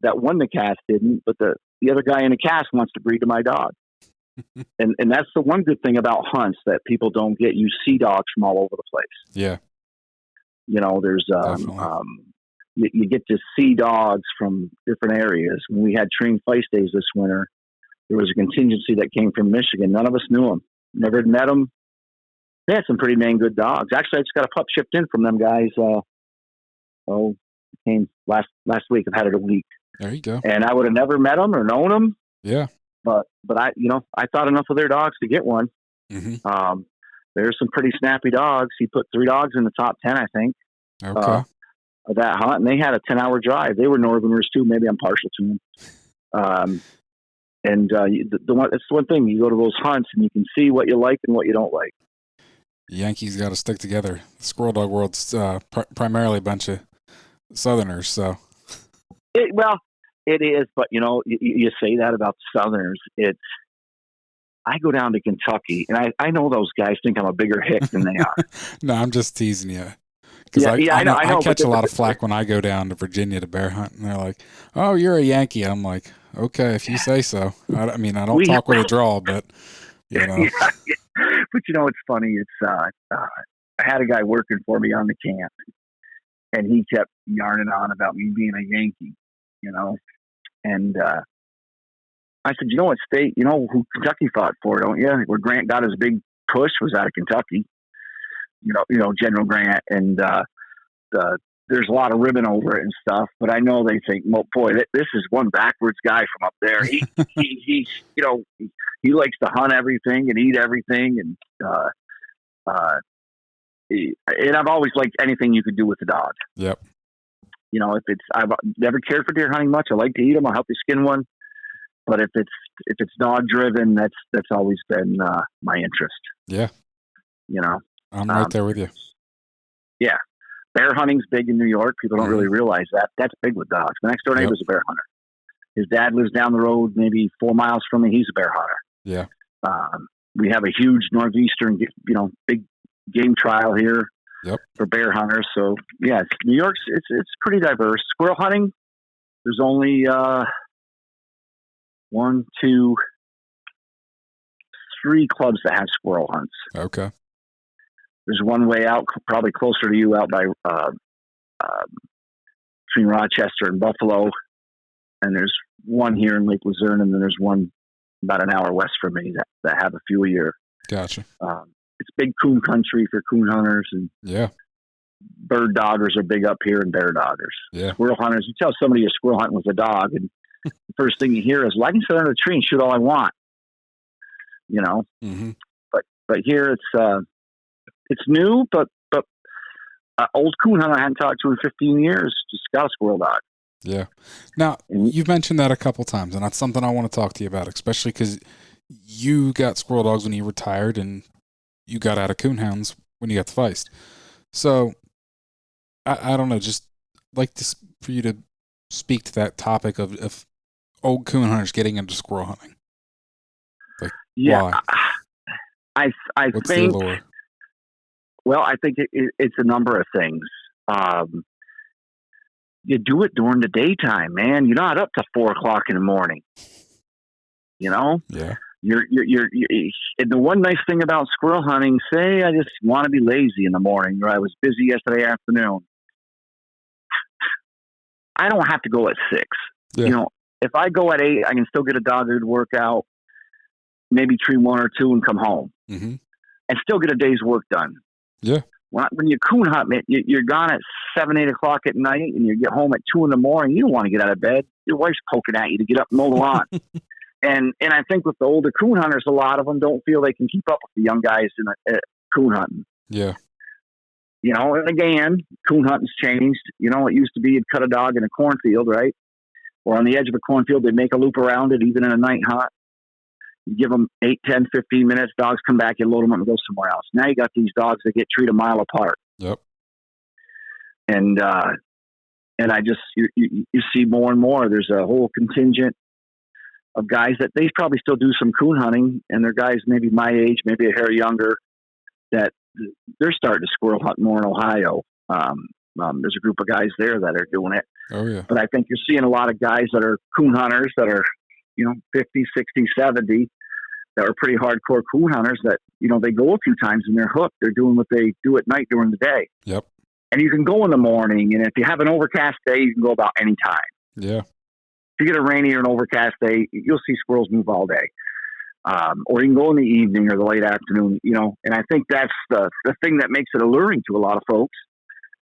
that won the cast didn't, but the other guy in the cast wants to breed to my dog. and that's the one good thing about hunts that people don't get. You see dogs from all over the place. Yeah. There's you get to see dogs from different areas. When we had Treeing Feist days this winter, there was a contingency that came from Michigan. None of us knew them. Never had met them. They had some pretty dang good dogs. Actually, I just got a pup shipped in from them guys. Came last week. I've had it a week. There you go. And I would have never met them or known them. Yeah. But I thought enough of their dogs to get one. Mm-hmm. There's some pretty snappy dogs. He put 3 dogs in the top 10, I think, of that hunt. And they had a 10-hour drive. They were Northerners too. Maybe I'm partial to them. It's one thing. You go to those hunts and you can see what you like and what you don't like. Yankees got to stick together. The squirrel dog world's primarily a bunch of Southerners. So. It is, but you say that about Southerners. I go down to Kentucky, and I know those guys think I'm a bigger hick than they are. No, I'm just teasing you. Because I know, I catch a lot of flack when I go down to Virginia to bear hunt, and they're like, "Oh, you're a Yankee." I'm like, "Okay, if you say so." I don't talk with a drawl, but But it's funny. It's I had a guy working for me on the camp, and he kept yarning on about me being a Yankee, and I said, what state, who Kentucky fought for, don't you? Where Grant got his big push was out of Kentucky, General Grant. And there's a lot of ribbon over it and stuff. But I know they think, well, boy, this is one backwards guy from up there. He likes to hunt everything and eat everything. And I've always liked anything you could do with the dog. Yep. I've never cared for deer hunting much. I like to eat them. I'll help you skin one. But if it's dog driven, that's always been my interest. Yeah. I'm right there with you. Yeah. Bear hunting's big in New York. People don't really realize that. That's big with dogs. My next door neighbor's a bear hunter. His dad lives down the road, maybe 4 miles from me. He's a bear hunter. Yeah. We have a huge northeastern, big game trial here. Yep. For bear hunters. So yeah, New York's it's pretty diverse. Squirrel hunting, there's only 1, 2, 3 clubs that have squirrel hunts. Okay. There's one way out, probably closer to you, out by between Rochester and Buffalo, and there's one here in Lake Luzerne, and then there's one about an hour west from me that have a few a year. Gotcha. It's big coon country for coon hunters, and bird doggers are big up here, and bear doggers. Yeah. Squirrel hunters, you tell somebody you're squirrel hunting with a dog, and the first thing you hear is, well, I can sit under a tree and shoot all I want. Mm-hmm. But here it's new, but old coon hunter I hadn't talked to in 15 years just got a squirrel dog. Yeah. Now, you've mentioned that a couple times, and that's something I want to talk to you about, especially because you got squirrel dogs when you retired, and you got out of coon hounds when you got the Feist. So I don't know, just like this for you to speak to that topic of old coon hunters getting into squirrel hunting. Like, why? I What's think. The allure? Well, I think it's a number of things. You do it during the daytime, man. You're not up to 4 o'clock in the morning. You know. Yeah. You're and the one nice thing about squirrel hunting, say I just want to be lazy in the morning, or I was busy yesterday afternoon. I don't have to go at 6. Yeah. You know, if I go at 8, I can still get a dog that would work out, maybe tree 1 or 2 and come home, and still get a day's work done. Yeah. When you coon hunt, man, you're gone at 7, 8 o'clock at night, and you get home at 2 in the morning. You don't want to get out of bed. Your wife's poking at you to get up and mow the lawn. And I think with the older coon hunters, a lot of them don't feel they can keep up with the young guys in coon hunting. Yeah. You know, and again, coon hunting's changed. You know, it used to be you'd cut a dog in a cornfield, right? Or on the edge of a cornfield, they'd make a loop around it, even in a night hunt. You give them 8, 10, 15 minutes, dogs come back, you load them up and go somewhere else. Now you got these dogs that get treated a mile apart. Yep. And I just, you see more and more, there's a whole contingent of guys that they probably still do some coon hunting, and they're guys maybe my age, maybe a hair younger, that they're starting to squirrel hunt more in Ohio. There's a group of guys there that are doing it. Oh, yeah. But I think you're seeing a lot of guys that are coon hunters that are, 50, 60, 70, that are pretty hardcore coon hunters that, they go a few times and they're hooked. They're doing what they do at night during the day. Yep. And you can go in the morning, and if you have an overcast day, you can go about any time. Yeah. If you get a rainy or an overcast day, you'll see squirrels move all day. Or you can go in the evening or the late afternoon, and I think that's the thing that makes it alluring to a lot of folks,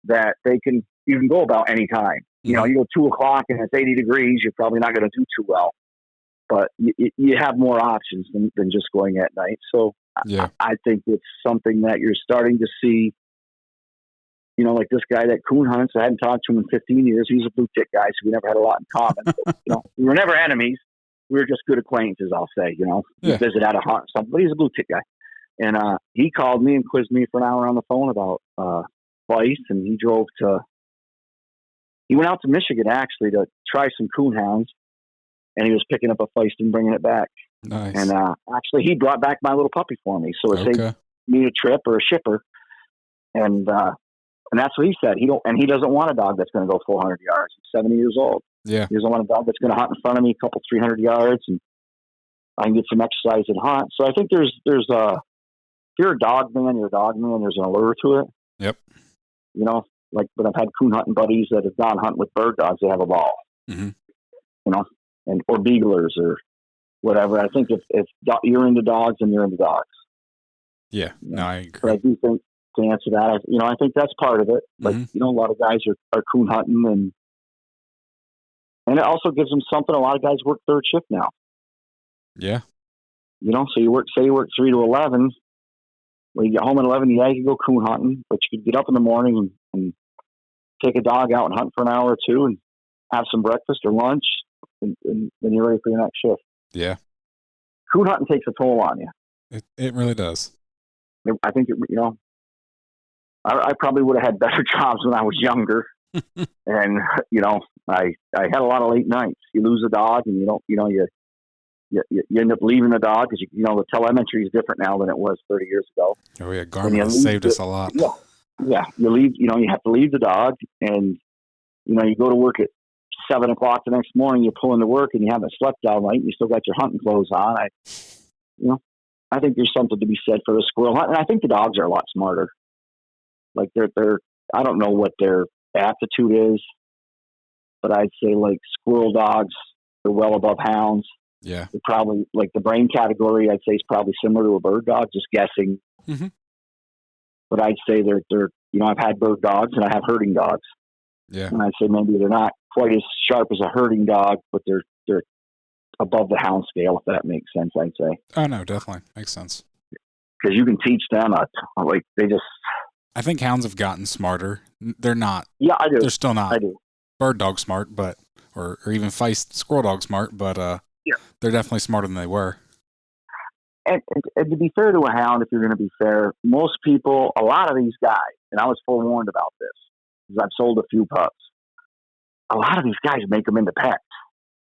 that you can go about any time. You go 2 o'clock and it's 80 degrees, you're probably not going to do too well, but you have more options than just going at night. So yeah. I think it's something that you're starting to see, like this guy that coon hunts. I hadn't talked to him in 15 years. He's a blue tick guy, so we never had a lot in common. But, we were never enemies. We were just good acquaintances, I'll say, Yeah. We visit at a hunt or something, but he's a blue tick guy. And he called me and quizzed me for an hour on the phone about Feist, and he went out to Michigan actually to try some coon hounds, and he was picking up a Feist and bringing it back. Nice. And actually he brought back my little puppy for me, so it saved me a trip or a shipper. And that's what he said. He doesn't want a dog that's going to go 400 yards. He's 70 years old. Yeah. He doesn't want a dog that's going to hunt in front of me a couple 300 yards, and I can get some exercise and hunt. So I think there's if you're a dog man, you're a dog man. There's an allure to it. Yep. But I've had coon hunting buddies that have gone hunting with bird dogs. They have a ball. Mm-hmm. Or beaglers or whatever. I think if you're into dogs, then you're into dogs. Yeah. No, I agree. But I do think, to answer that, I think that's part of it. Like, a lot of guys are coon hunting, and it also gives them something. A lot of guys work third shift now. Yeah. So you work 3 to 11. When you get home at 11, you can go coon hunting, but you could get up in the morning and take a dog out and hunt for an hour or two and have some breakfast or lunch, and then you're ready for your next shift. Yeah. Coon hunting takes a toll on you. It really does. I think, I probably would have had better jobs when I was younger. And, I had a lot of late nights. You lose a dog and you end up leaving the dog because, the telemetry is different now than it was 30 years ago. Oh, yeah. Garmin has saved us a lot. Yeah. You leave, you have to leave the dog, and, you go to work at 7 o'clock the next morning, you're pulling to work and you haven't slept all night and you still got your hunting clothes on. I think there's something to be said for the squirrel hunt. And I think the dogs are a lot smarter. Like they're I don't know what their aptitude is, but I'd say like squirrel dogs, they're well above hounds. Yeah. They're probably like the brain category, I'd say is probably similar to a bird dog, just guessing. Mm-hmm. But I'd say they're I've had bird dogs and I have herding dogs. Yeah. And I'd say maybe they're not quite as sharp as a herding dog, but they're above the hound scale, if that makes sense, I'd say. Oh, no, definitely. Makes sense. Because you can teach them, I think hounds have gotten smarter. They're not. Yeah, I do. They're still not I do. bird dog smart, or even Feist squirrel dog smart, but they're definitely smarter than they were. and to be fair to a hound, if you're going to be fair, most people, a lot of these guys, and I was forewarned about this because I've sold a few pups. A lot of these guys make them into pets.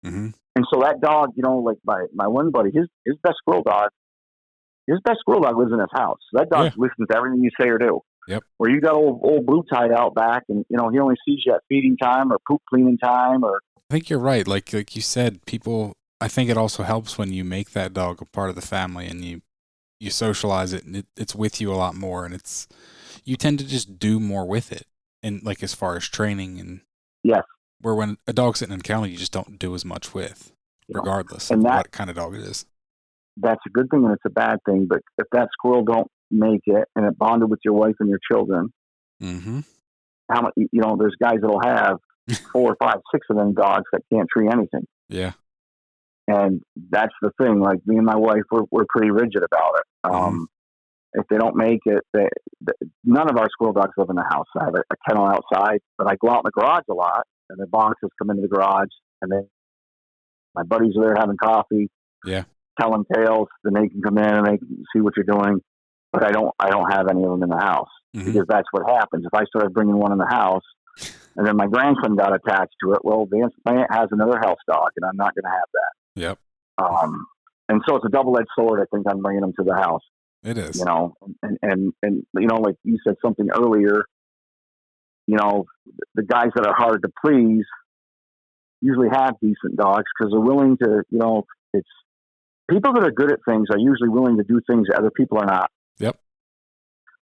Mm-hmm. And so that dog, like my one buddy, his best squirrel dog lives in his house. So that dog listens to everything you say or do. Yep. Where you got old Blue tied out back, and he only sees you at feeding time or poop cleaning time. Or I think you're right. Like you said, people. I think it also helps when you make that dog a part of the family and you socialize it, and it's with you a lot more, and you tend to just do more with it, and like as far as training and yes. Where when a dog's sitting in kennel, you just don't do as much with, regardless of what kind of dog it is. That's a good thing and it's a bad thing. But if that squirrel don't make it and it bonded with your wife and your children, mm-hmm. how much? There's guys that'll have 4 or 5, 6 of them dogs that can't tree anything. Yeah. And that's the thing. Like me and my wife, we're pretty rigid about it. Mm-hmm. If they don't make it, none of our squirrel dogs live in the house. I have a kennel outside, but I go out in the garage a lot. And the boxes come into the garage, and then my buddies are there having coffee, telling tales. Then they can come in and they can see what you're doing. But I don't have any of them in the house because that's what happens. If I started bringing one in the house, and then my grandson got attached to it, well, Vance Plante has another house dog, and I'm not going to have that. Yep. And so it's a double-edged sword. I think I'm bringing them to the house. It is. And like you said something earlier. The guys that are hard to please usually have decent dogs because they're willing to, it's people that are good at things are usually willing to do things that other people are not. Yep.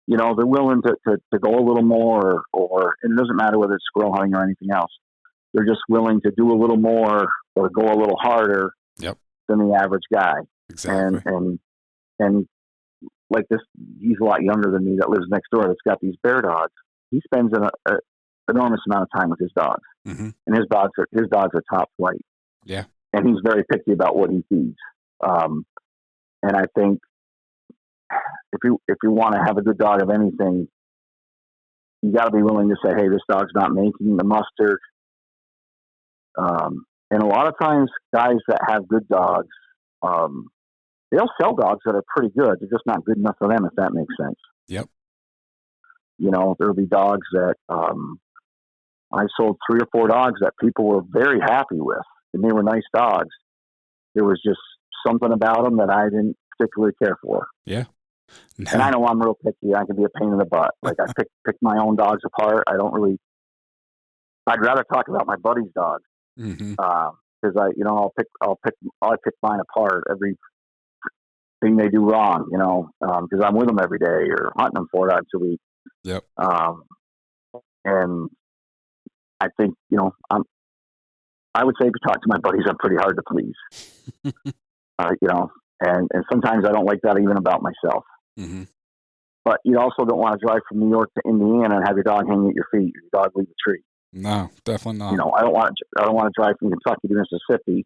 They're willing to go a little more or and it doesn't matter whether it's squirrel hunting or anything else. They're just willing to do a little more or go a little harder than the average guy. Exactly. And like this, he's a lot younger than me that lives next door that's got these bear dogs. He spends an enormous amount of time with his dogs, mm-hmm. and his dogs are top flight. Yeah, and he's very picky about what he feeds. And I think if you want to have a good dog of anything, you got to be willing to say, "Hey, this dog's not making the mustard." And a lot of times, guys that have good dogs, they'll sell dogs that are pretty good. They're just not good enough for them, if that makes sense. Yep. There'll be dogs that I sold 3 or 4 dogs that people were very happy with, and they were nice dogs. There was just something about them that I didn't particularly care for. Yeah. And I know I'm real picky. I can be a pain in the butt. Like I pick my own dogs apart. I'd rather talk about my buddy's dogs. Mm-hmm. Because I'll pick mine apart every thing they do wrong, because I'm with them every day or hunting them 4 times a week. Yep. And I think, I would say if you talk to my buddies, I'm pretty hard to please. And sometimes I don't like that even about myself. Mm-hmm. But you also don't want to drive from New York to Indiana and have your dog hanging at your feet, or your dog leave a tree. No, definitely not. I don't want to drive from Kentucky to Mississippi.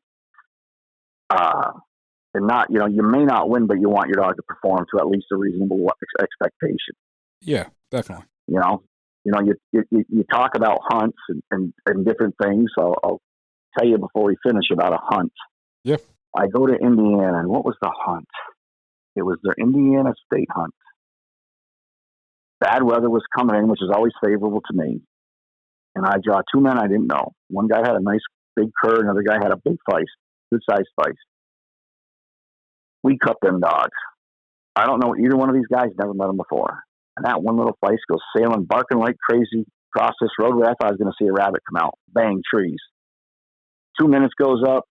And not, you may not win, but you want your dog to perform to at least a reasonable expectation. Yeah, definitely. You talk about hunts and different things. So I'll tell you before we finish about a hunt. Yep. I go to Indiana, and what was the hunt? It was their Indiana state hunt. Bad weather was coming in, which is always favorable to me. And I draw 2 men I didn't know. One guy had a nice big cur, another guy had a big feist, good-sized feist. We cut them dogs. I don't know either one of these guys, never met them before. And that one little feist goes sailing, barking like crazy across this roadway. I thought I was going to see a rabbit come out. Bang, trees. 2 minutes goes up.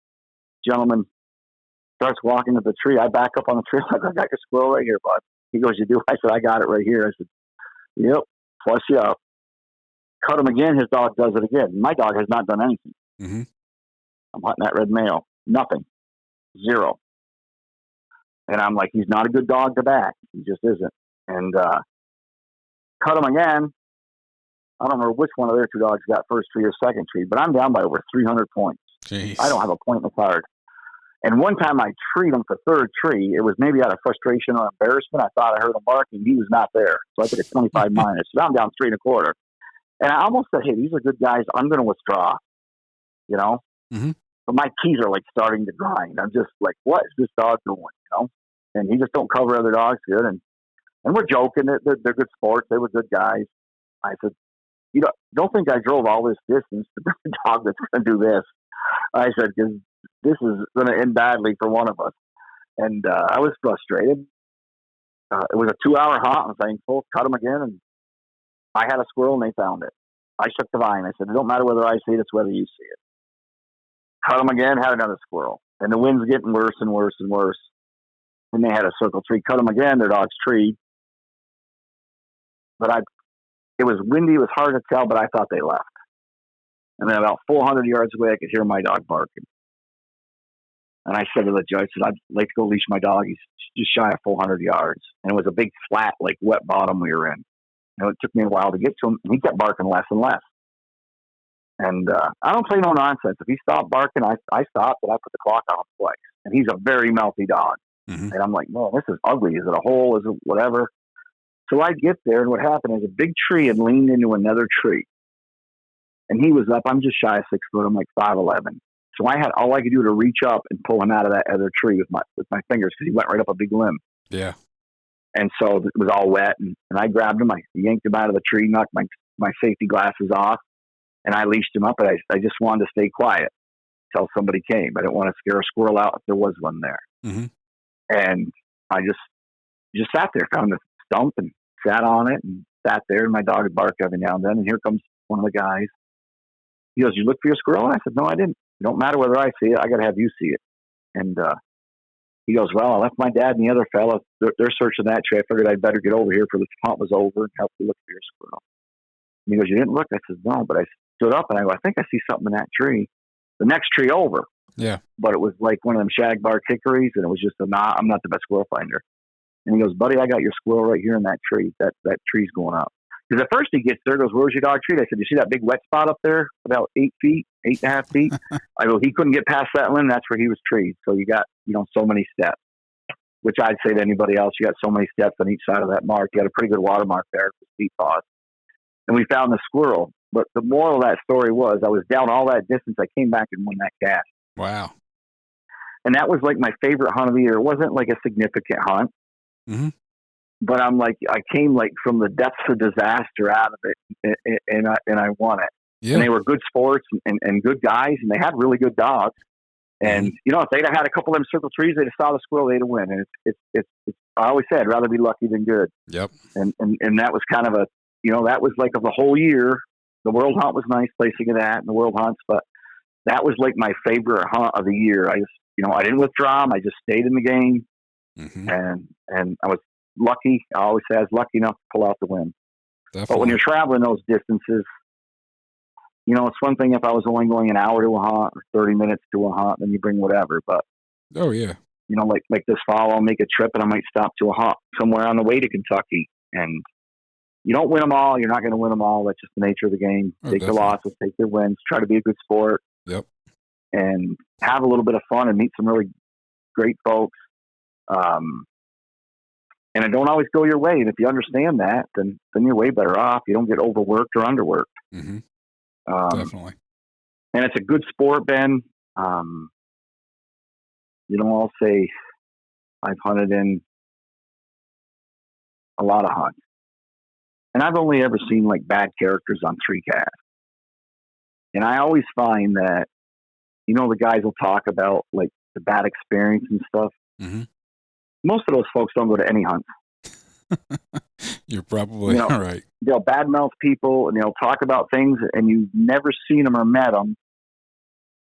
Gentleman starts walking to the tree. I back up on the tree. I got your squirrel right here, bud. He goes, "You do?" I said, "I got it right here." I said, "Yep, flush you up." Cut him again. His dog does it again. My dog has not done anything. Mm-hmm. I'm hunting that red male. Nothing. 0. And I'm like, he's not a good dog to back. He just isn't. And cut him again. I don't remember which one of their 2 dogs got first tree or second tree, but I'm down by over 300 points. Jeez. I don't have a point in the card. And one time I treed him for third tree. It was maybe out of frustration or embarrassment. I thought I heard him barking. He was not there. So I took a 25 minus. So I'm down 3 1/4. And I almost said, "Hey, these are good guys. I'm going to withdraw." Mm-hmm. But my keys are like starting to grind. I'm just like, what is this dog doing? and he just don't cover other dogs good. And we're joking that they're good sports. They were good guys. I said, you don't think I drove all this distance to bring a dog that's going to do this. I said, because this is going to end badly for one of us. And I was frustrated. It was a 2-hour hunt. I'm thankful. Cut them again, and I had a squirrel, and they found it. I shook the vine. I said, it don't matter whether I see it, it's whether you see it. Cut them again, had another squirrel. And the wind's getting worse and worse and worse. And they had a circle tree. Cut them again, their dog's tree. But it was windy. It was hard to tell, but I thought they left. And then about 400 yards away, I could hear my dog barking. And I said to the judge, I'd like to go leash my dog. He's just shy of 400 yards. And it was a big, flat, like wet bottom we were in. And it took me a while to get to him. And he kept barking less and less. And I don't play no nonsense. If he stopped barking, I stopped, and I put the clock on him twice. And he's a very mouthy dog. Mm-hmm. And I'm like, man, this is ugly. Is it a hole? Is it whatever? So I get there, and what happened is a big tree had leaned into another tree. And he was up. I'm just shy of 6 foot. I'm like 5'11". So I had all I could do to reach up and pull him out of that other tree with my fingers, because he went right up a big limb. Yeah. And so it was all wet, and I grabbed him. I yanked him out of the tree, knocked my safety glasses off, and I leashed him up. And I just wanted to stay quiet until somebody came. I didn't want to scare a squirrel out if there was one there. Mm-hmm. And I just sat there, found a stump, and sat on it, and sat there. And my dog would bark every now and then. And here comes one of the guys. He goes, "You look for your squirrel?" And I said, "No, I didn't. It don't matter whether I see it. I got to have you see it." And he goes, "Well, I left my dad and the other fella. They're searching that tree. I figured I'd better get over here for the hunt was over and help you look for your squirrel." And he goes, "You didn't look?" I said, "No," but I stood up and I go, "I think I see something in that tree." The next tree over. Yeah. But it was like one of them shagbark hickories, and it was just I'm not the best squirrel finder. And he goes, "Buddy, I got your squirrel right here in that tree. That tree's going up." Because at first he gets there, goes, "Where's your dog treat?" I said, "You see that big wet spot up there, about 8.5 feet?" I go, "He couldn't get past that limb. That's where he was treed. So you got, so many steps." Which I'd say to anybody else, you got so many steps on each side of that mark. You got a pretty good watermark there for feet paws. And we found the squirrel. But the moral of that story was I was down all that distance. I came back and won that cast. Wow. And that was like my favorite hunt of the year. It wasn't like a significant hunt. Mm-hmm. But I'm like, I came like from the depths of disaster out of it, and I won it. Yeah. And they were good sports and good guys, and they had really good dogs. And if they'd have had a couple of them circle trees, they'd have saw the squirrel, they'd have win. And it's I always said, I'd rather be lucky than good. Yep. And that was kind of that was like of the whole year. The World Hunt was nice placing of that and the World Hunts, but that was like my favorite hunt of the year. I just, I didn't withdraw them. I just stayed in the game, and I was lucky. I always say I was lucky enough to pull out the win. Definitely. But when you're traveling those distances, it's one thing if I was only going an hour to a hunt or 30 minutes to a hunt, then you bring whatever. But oh yeah, like this fall, I'll make a trip and I might stop to a hunt somewhere on the way to Kentucky. And you don't win them all. You're not going to win them all. That's just the nature of the game. Take the losses, take your wins, try to be a good sport. Yep. And have a little bit of fun and meet some really great folks. And it don't always go your way. And if you understand that, then you're way better off. You don't get overworked or underworked. Mm-hmm. Definitely. And it's a good sport, Ben. I'll say I've hunted in a lot of hunts. And I've only ever seen like bad characters on 3 casts. And I always find that, the guys will talk about like the bad experience and stuff. Mm-hmm. Most of those folks don't go to any hunts. You're probably right. They'll badmouth people and they'll talk about things and you've never seen them or met them.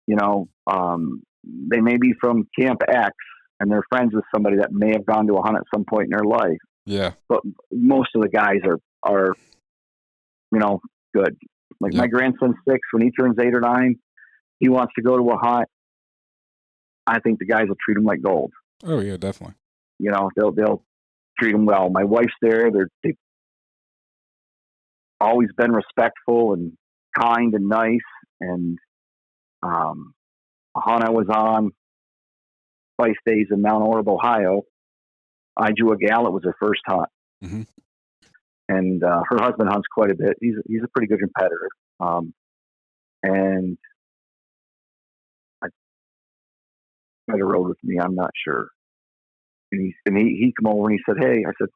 They may be from Camp X and they're friends with somebody that may have gone to a hunt at some point in their life. Yeah. But most of the guys are good. Like my grandson's 6, when he turns 8 or 9, he wants to go to a hunt. I think the guys will treat him like gold. Oh yeah, definitely. They'll treat them well. My wife's there. They've always been respectful and kind and nice. And a hunt I was on, Feist days in Mount Orab, Ohio, I drew a gal. It was her first hunt. Mm-hmm. And her husband hunts quite a bit. He's a pretty good competitor. And I might have rode with me. I'm not sure. And he come over and he said, "Hey," I said,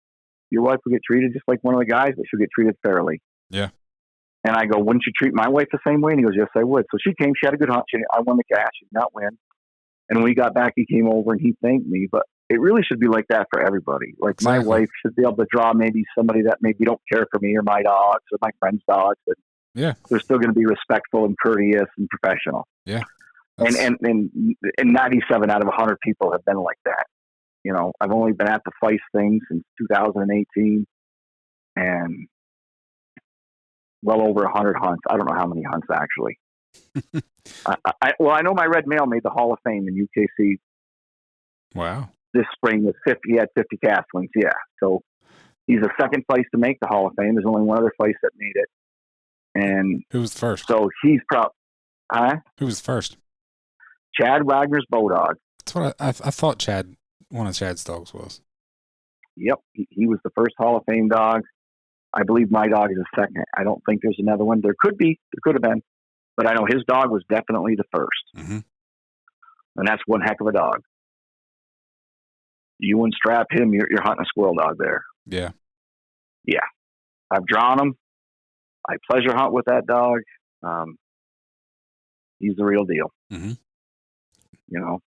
"your wife will get treated just like one of the guys, but she'll get treated fairly." Yeah. And I go, "Wouldn't you treat my wife the same way?" And he goes, "Yes, I would." So she came. She had a good hunt. I won the cash. She did not win. And when we got back, he came over and he thanked me. But it really should be like that for everybody. Like Exactly. my wife should be able to draw maybe somebody that maybe don't care for me or my dogs or my friends' dogs. But yeah, they're still going to be respectful and courteous and professional. Yeah. And 97 out of 100 people have been like that. You know, I've only been at the Feist thing since 2018 and well over 100 hunts. I don't know how many hunts actually. I know my red male made the Hall of Fame in UKC. Wow. This spring with 50, he had 50 castlings. Yeah. So he's the second place to make the Hall of Fame. There's only one other place that made it. And who was first? So he's Who was first? Chad Wagner's Bodog. That's what I thought Chad, one of Chad's dogs was. Yep. He was the first Hall of Fame dog. I believe my dog is a second. I don't think there's another one. There could be. There could have been. But I know his dog was definitely the first. Mm-hmm. And that's one heck of a dog. You unstrap him, you're hunting a squirrel dog there. Yeah. Yeah. I've drawn him. I pleasure hunt with that dog. He's the real deal. Mm-hmm. You know,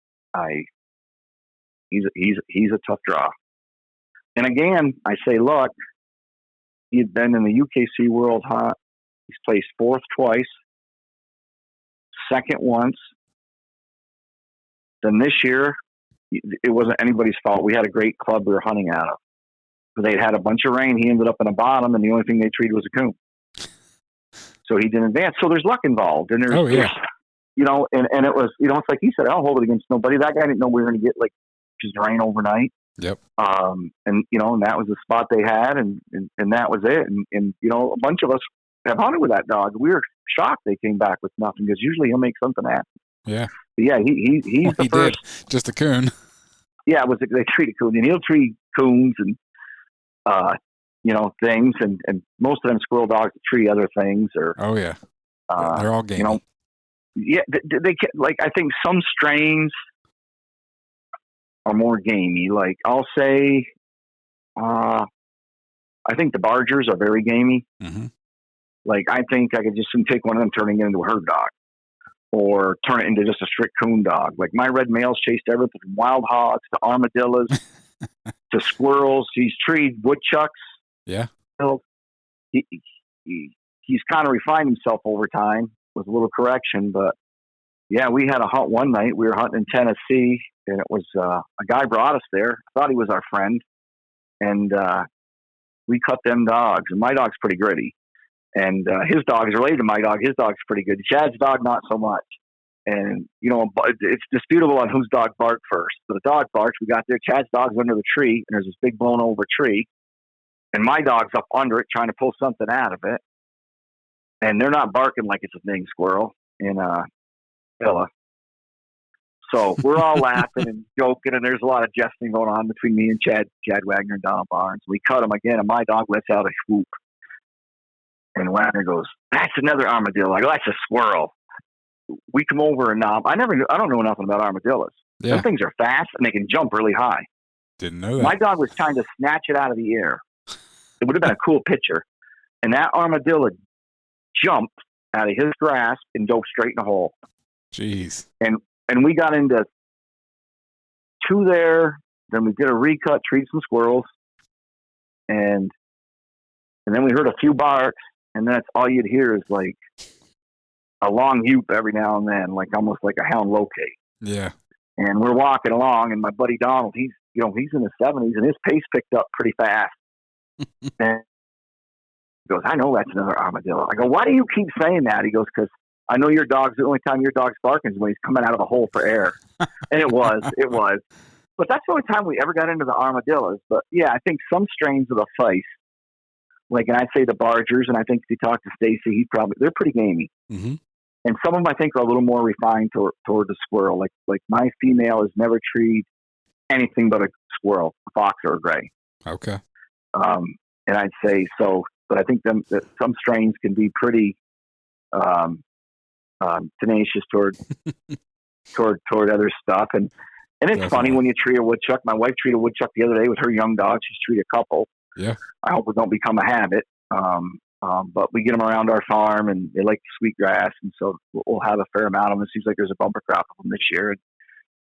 he's a tough draw. And again, I say, look, he'd been in the UKC World Hunt. He's placed fourth twice, second once. Then this year, it wasn't anybody's fault. We had a great club we were hunting out of. They'd had a bunch of rain. He ended up in the bottom, and the only thing they treated was a coon. So he didn't advance. So there's luck involved. And there's, you know, and it was, you know, it's like he said, I'll hold it against nobody. That guy didn't know we were going to get like just rain overnight. Yep. And, you know, and that was the spot they had, and that was it. And, you know, a bunch of us have hunted with that dog. We were shocked they came back with nothing because usually he'll make something happen. Yeah. But yeah, he's the first. Did. Just a coon. Yeah, they treat a coon, and he'll treat coons and, you know, things, and most of them squirrel dogs treat other things. Or oh yeah, they're all gamey. You know, yeah, they like, I think some strains are more gamey. Like I'll say, I think the Bargers are very gamey. Mm-hmm. Like I think I could just take one of them, turning it into a herd dog, or turn it into just a strict coon dog. Like my red males chased everything from wild hogs to armadillos to squirrels. He's treed woodchucks. Yeah. So he's kind of refined himself over time with a little correction. But yeah, we had a hunt one night. We were hunting in Tennessee, and it was a guy brought us there. I thought he was our friend, and we cut them dogs. And my dog's pretty gritty, and his dog is related to my dog. His dog's pretty good. Chad's dog, not so much. And, you know, it's disputable on whose dog barked first. So the dog barks. We got there. Chad's dog's under the tree, and there's this big blown over tree. And my dog's up under it trying to pull something out of it. And they're not barking like it's a dang squirrel in Villa. So we're all laughing and joking, and there's a lot of jesting going on between me and Chad Wagner and Donald Barnes. We cut him again, and my dog lets out a swoop. And Wagner goes, "That's another armadillo." I go, "That's a squirrel." We come over, and I don't know nothing about armadillos. Yeah. Those things are fast, and they can jump really high. Didn't know that. My dog was trying to snatch it out of the air. It would have been a cool picture. And that armadillo jumped out of his grasp and dove straight in the hole. Jeez. And we got into two there. Then we did a recut, treat some squirrels. And then we heard a few barks. And then that's all you'd hear is like a long whoop every now and then, like almost like a hound locate. Yeah. And we're walking along, and my buddy Donald, he's in his 70s, and his pace picked up pretty fast. And he goes, "I know that's another armadillo." I go, "Why do you keep saying that?" He goes, "Because I know the only time your dog's barking is when he's coming out of the hole for air." And it was. But that's the only time we ever got into the armadillos. But yeah, I think some strains of the Feist, like, and I'd say the Bargers, and I think if you talk to Stacy, they're pretty gamey. Mm-hmm. And some of them I think are a little more refined toward the squirrel. Like my female has never treated anything but a squirrel, a fox, or a gray. Okay. And I'd say so, but I think some strains can be pretty tenacious toward other stuff. And And it's funny when you treat a woodchuck. My wife treated a woodchuck the other day with her young dog. She's treated a couple. Yeah. I hope it don't become a habit. But we get them around our farm, and they like the sweet grass, and so we'll have a fair amount of them. It seems like there's a bumper crop of them this year. And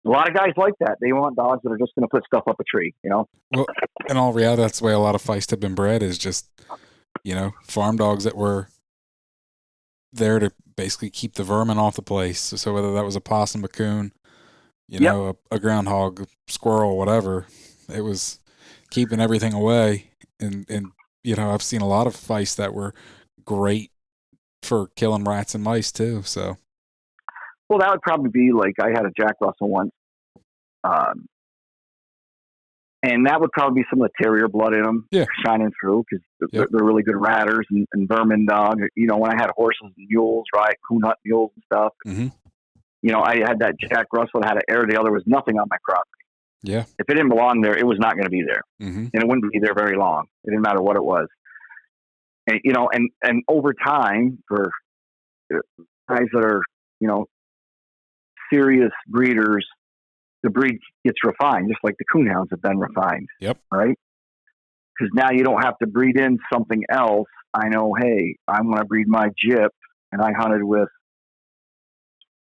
a lot of guys like that. They want dogs that are just going to put stuff up a tree, you know? Well, in all reality, that's the way a lot of Feist have been bred, is just, you know, farm dogs that were there to basically keep the vermin off the place. So whether that was a possum, a coon, you know, a groundhog, a squirrel, whatever, it was keeping everything away. And you know, I've seen a lot of Feists that were great for killing rats and mice too. So, well, that would probably be like, I had a Jack Russell once, and that would probably be some of the terrier blood in them shining through, because they're really good ratters and vermin dogs. You know, when I had horses and mules, right, coon hunt mules and stuff, you know, I had that Jack Russell that had an air deal. There was nothing on my property. Yeah. If it didn't belong there, it was not going to be there. And it wouldn't be there very long. It didn't matter what it was. And, you know, and over time, for guys that are, you know, serious breeders, the breed gets refined, just like the coonhounds have been refined. Yep. Right? Because now you don't have to breed in something else. I know, hey, I'm going to breed my Gyp, and I hunted with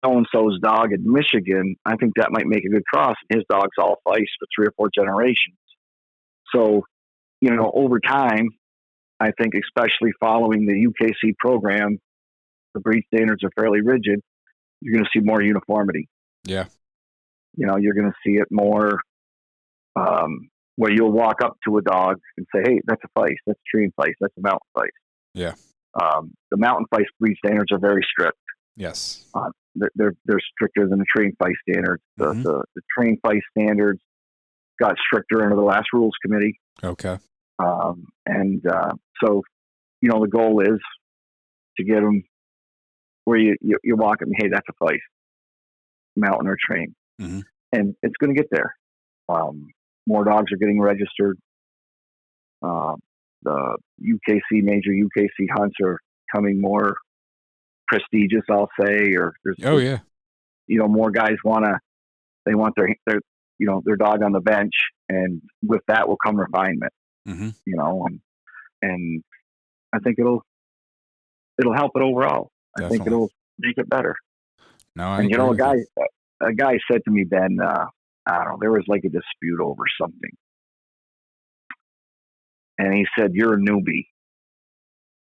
so-and-so's dog in Michigan. I think that might make a good cross. His dog's all Feist for 3 or 4 generations. So, you know, over time, I think, especially following the UKC program, the breed standards are fairly rigid. You're going to see more uniformity. Yeah. You know, you're going to see it more where you'll walk up to a dog and say, hey, that's a Feist, that's a Treeing Feist, that's a mountain Feist. Yeah. The mountain Feist breed standards are very strict. Yes. They're stricter than the Treeing Feist standards. The Treeing Feist standards got stricter under the last rules committee. Okay. So, you know, the goal is to get them where you walk and, hey, that's a Feist, mountain or Treeing. And it's going to get there. More dogs are getting registered. The major UKC hunts are becoming more prestigious, I'll say, or there's, you know, more guys want their you know, their dog on the bench, and with that will come refinement, you know, and I think it'll help it overall. Definitely. I think it'll make it better. And you know, a guy said to me, Ben, I don't know, there was like a dispute over something, and he said, "You're a newbie,"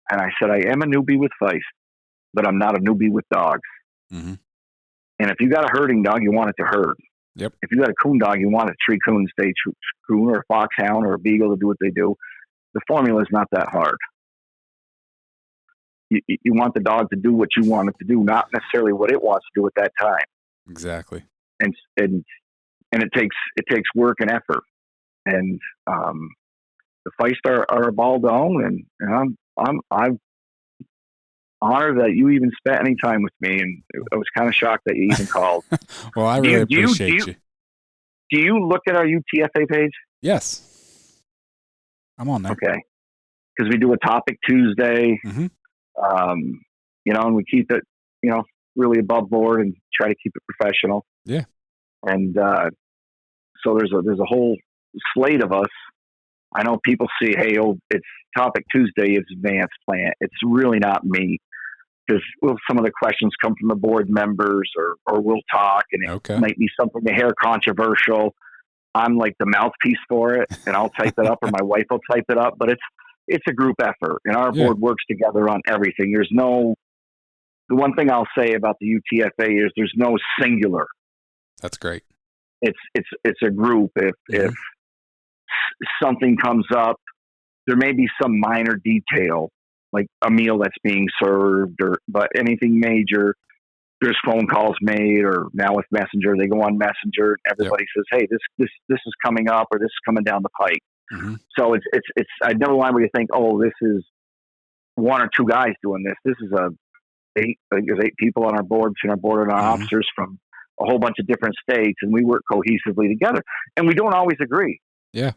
and I said, "I am a newbie with Feist, but I'm not a newbie with dogs." And if you got a herding dog, you want it to herd. Yep. If you got a coon dog, you want a tree coon, stage coon, or a foxhound, or a beagle to do what they do. The formula is not that hard. You want the dog to do what you want it to do, not necessarily what it wants to do at that time. Exactly. And it takes work and effort. And the Feist are a ball to own, and I'm honored that you even spent any time with me, and I was kind of shocked that you even called. Well, I really appreciate you. Do you look at our UTFA page? Yes. I'm on there. Okay. Because we do a topic Tuesday, you know, and we keep it, you know, really above board and try to keep it professional. Yeah. And so there's a whole slate of us. I know people see, hey, it's Topic Tuesday, it's Vance Plante. It's really not me, because some of the questions come from the board members, or we'll talk, and it might be something a hair controversial. I'm like the mouthpiece for it, and I'll type it up, or my wife will type it up. But it's a group effort, and our board works together on everything. The one thing I'll say about the UTFA is there's no singular. That's great. It's a group. If something comes up, there may be some minor detail, like a meal that's being served, but anything major, there's phone calls made, or now with Messenger, they go on Messenger. Everybody says, "Hey, this is coming up, or this is coming down the pike." So it's I never want anybody to think, "Oh, this is 1 or 2 guys doing this." This is there's 8 people on our board, between our board and our officers from a whole bunch of different states, and we work cohesively together. And we don't always agree. Yeah.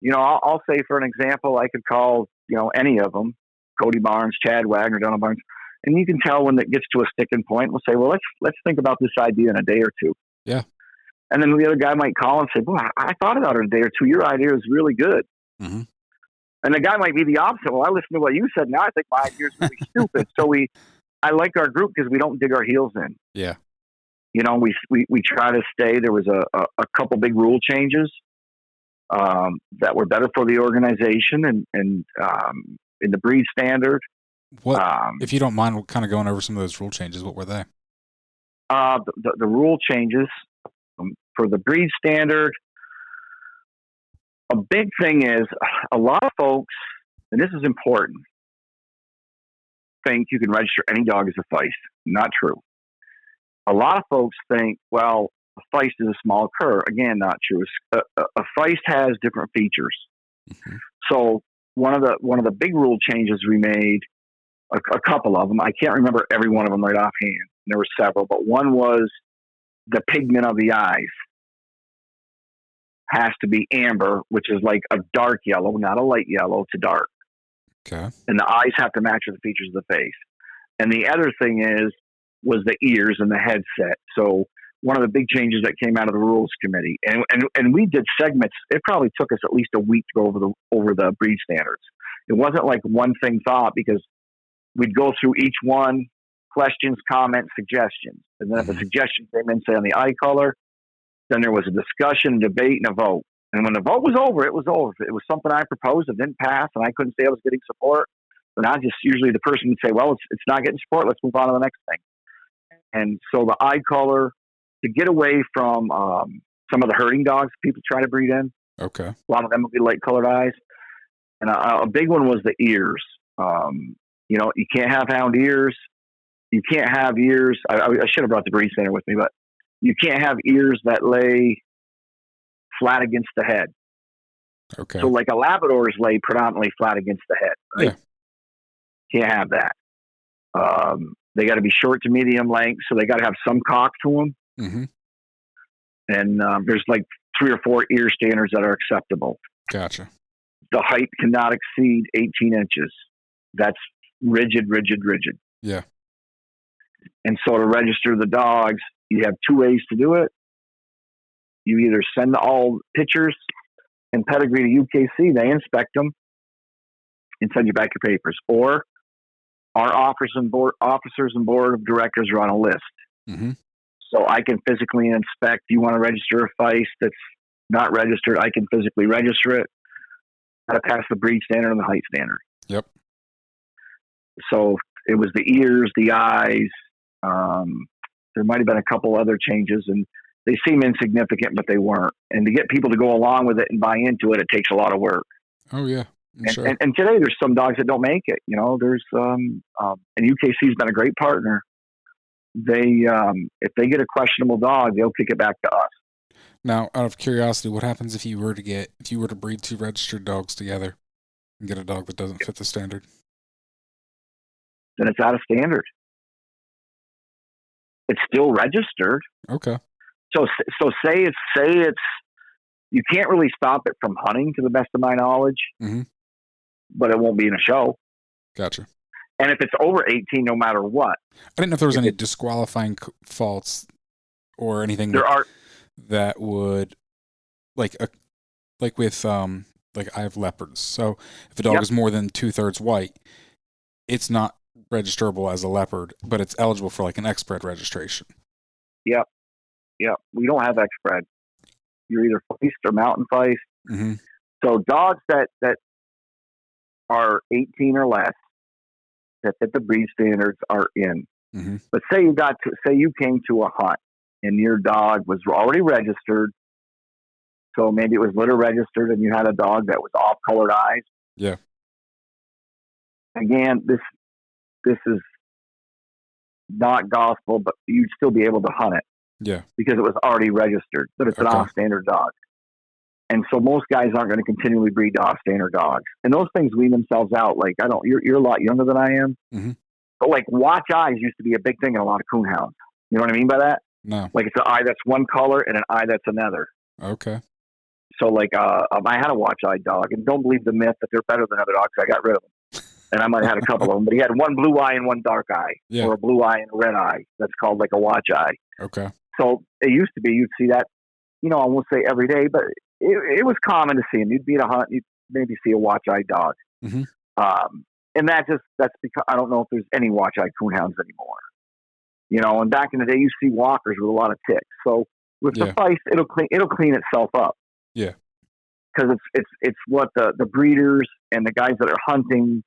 You know, I'll say, for an example, I could call, you know, any of them, Cody Barnes, Chad Wagner, Donald Barnes, and you can tell when it gets to a sticking point. We'll say, well, let's think about this idea in a day or two. Yeah. And then the other guy might call and say, boy, I thought about it a day or two. Your idea is really good. Mm-hmm. And the guy might be the opposite. Well, I listened to what you said. Now I think my idea is really stupid. So I like our group because we don't dig our heels in. Yeah. You know, we try to stay. There was a couple big rule changes that were better for the organization and in the breed standard. What, if you don't mind kind of going over some of those rule changes, what were they? The rule changes for the breed standard, a big thing is a lot of folks, and this is important, think you can register any dog as a Feist. Not true. A lot of folks think, well, a Feist is a small cur. Again, not true. A Feist has different features. Mm-hmm. So one of the big rule changes we made, a couple of them, I can't remember every one of them right offhand. There were several, but one was the pigment of the eyes has to be amber, which is like a dark yellow, not a light yellow, to dark. Okay. And the eyes have to match with the features of the face. And the other thing was the ears and the headset. So one of the big changes that came out of the rules committee, and we did segments. It probably took us at least a week to go over the breed standards. It wasn't like one thing thought, because we'd go through each one, questions, comments, suggestions. And then if a suggestion came in, say on the eye color, then there was a discussion, debate, and a vote. And when the vote was over, it was over. It was something I proposed, it didn't pass, and I couldn't say I was getting support. But I just usually the person would say, well, it's not getting support. Let's move on to the next thing. And so the eye color, to get away from some of the herding dogs people try to breed in. Okay. A lot of them would be light colored eyes. And a big one was the ears. You know, you can't have hound ears. You can't have ears. I should have brought the breed center with me, but you can't have ears that lay flat against the head. Okay. So like a Labrador's lay predominantly flat against the head. Right? Yeah. Can't have that. They got to be short to medium length, so they got to have some cock to them. Mm-hmm. And there's like 3 or 4 ear standards that are acceptable. Gotcha. The height cannot exceed 18 inches. That's rigid. Yeah. And so to register the dogs, you have 2 ways to do it. You either send all pictures and pedigree to UKC, they inspect them and send you back your papers, or our officers and board of directors are on a list. Mm-hmm. So I can physically inspect. You want to register a Feist that's not registered, I can physically register it. Got to pass the breed standard and the height standard. Yep. So it was the ears, the eyes. There might have been a couple other changes, and they seem insignificant, but they weren't. And to get people to go along with it and buy into it, it takes a lot of work. Oh yeah, sure. And today there's some dogs that don't make it. You know, there's and UKC's been a great partner. They if they get a questionable dog, they'll kick it back to us. Now, out of curiosity, what happens if you were to breed 2 registered dogs together and get a dog that doesn't fit the standard? Then it's out of standard. It's still registered. Okay. So say it's you can't really stop it from hunting, to the best of my knowledge, but it won't be in a show. Gotcha. And if it's over 18, no matter what. I didn't know if there was any disqualifying faults or anything. That would like with like I have leopards. So if a dog is more than 2/3 white, it's not registerable as a leopard, but it's eligible for like an X-bred registration. Yep. We don't have X-bred. You're either Feist or mountain Feist. Mm-hmm. So dogs that are 18 or less that fit the breed standards are in. Mm-hmm. But say you came to a hunt and your dog was already registered. So maybe it was litter registered and you had a dog that was off-colored eyes. Yeah. Again, this is not gospel, but you'd still be able to hunt it. Yeah. Because it was already registered, but it's an off-standard dog. And so most guys aren't going to continually breed off-standard dogs. And those things wean themselves out. Like, you're a lot younger than I am. Mm-hmm. But like watch eyes used to be a big thing in a lot of coon hounds. You know what I mean by that? No. Like it's an eye that's one color and an eye that's another. Okay. So like, I had a watch-eyed dog, and don't believe the myth that they're better than other dogs. I got rid of them. And I might have had a couple of them, but he had one blue eye and one dark eye, or a blue eye and a red eye. That's called like a watch eye. Okay. So it used to be, you'd see that I won't say every day, but it was common to see them. You'd be at a hunt, you'd maybe see a watch-eyed dog. Mm-hmm. And that's because I don't know if there's any watch-eyed coonhounds anymore. And back in the day, you see walkers with a lot of ticks. So with the Feist, it'll clean itself up. Yeah. Because it's what the breeders and the guys that are hunting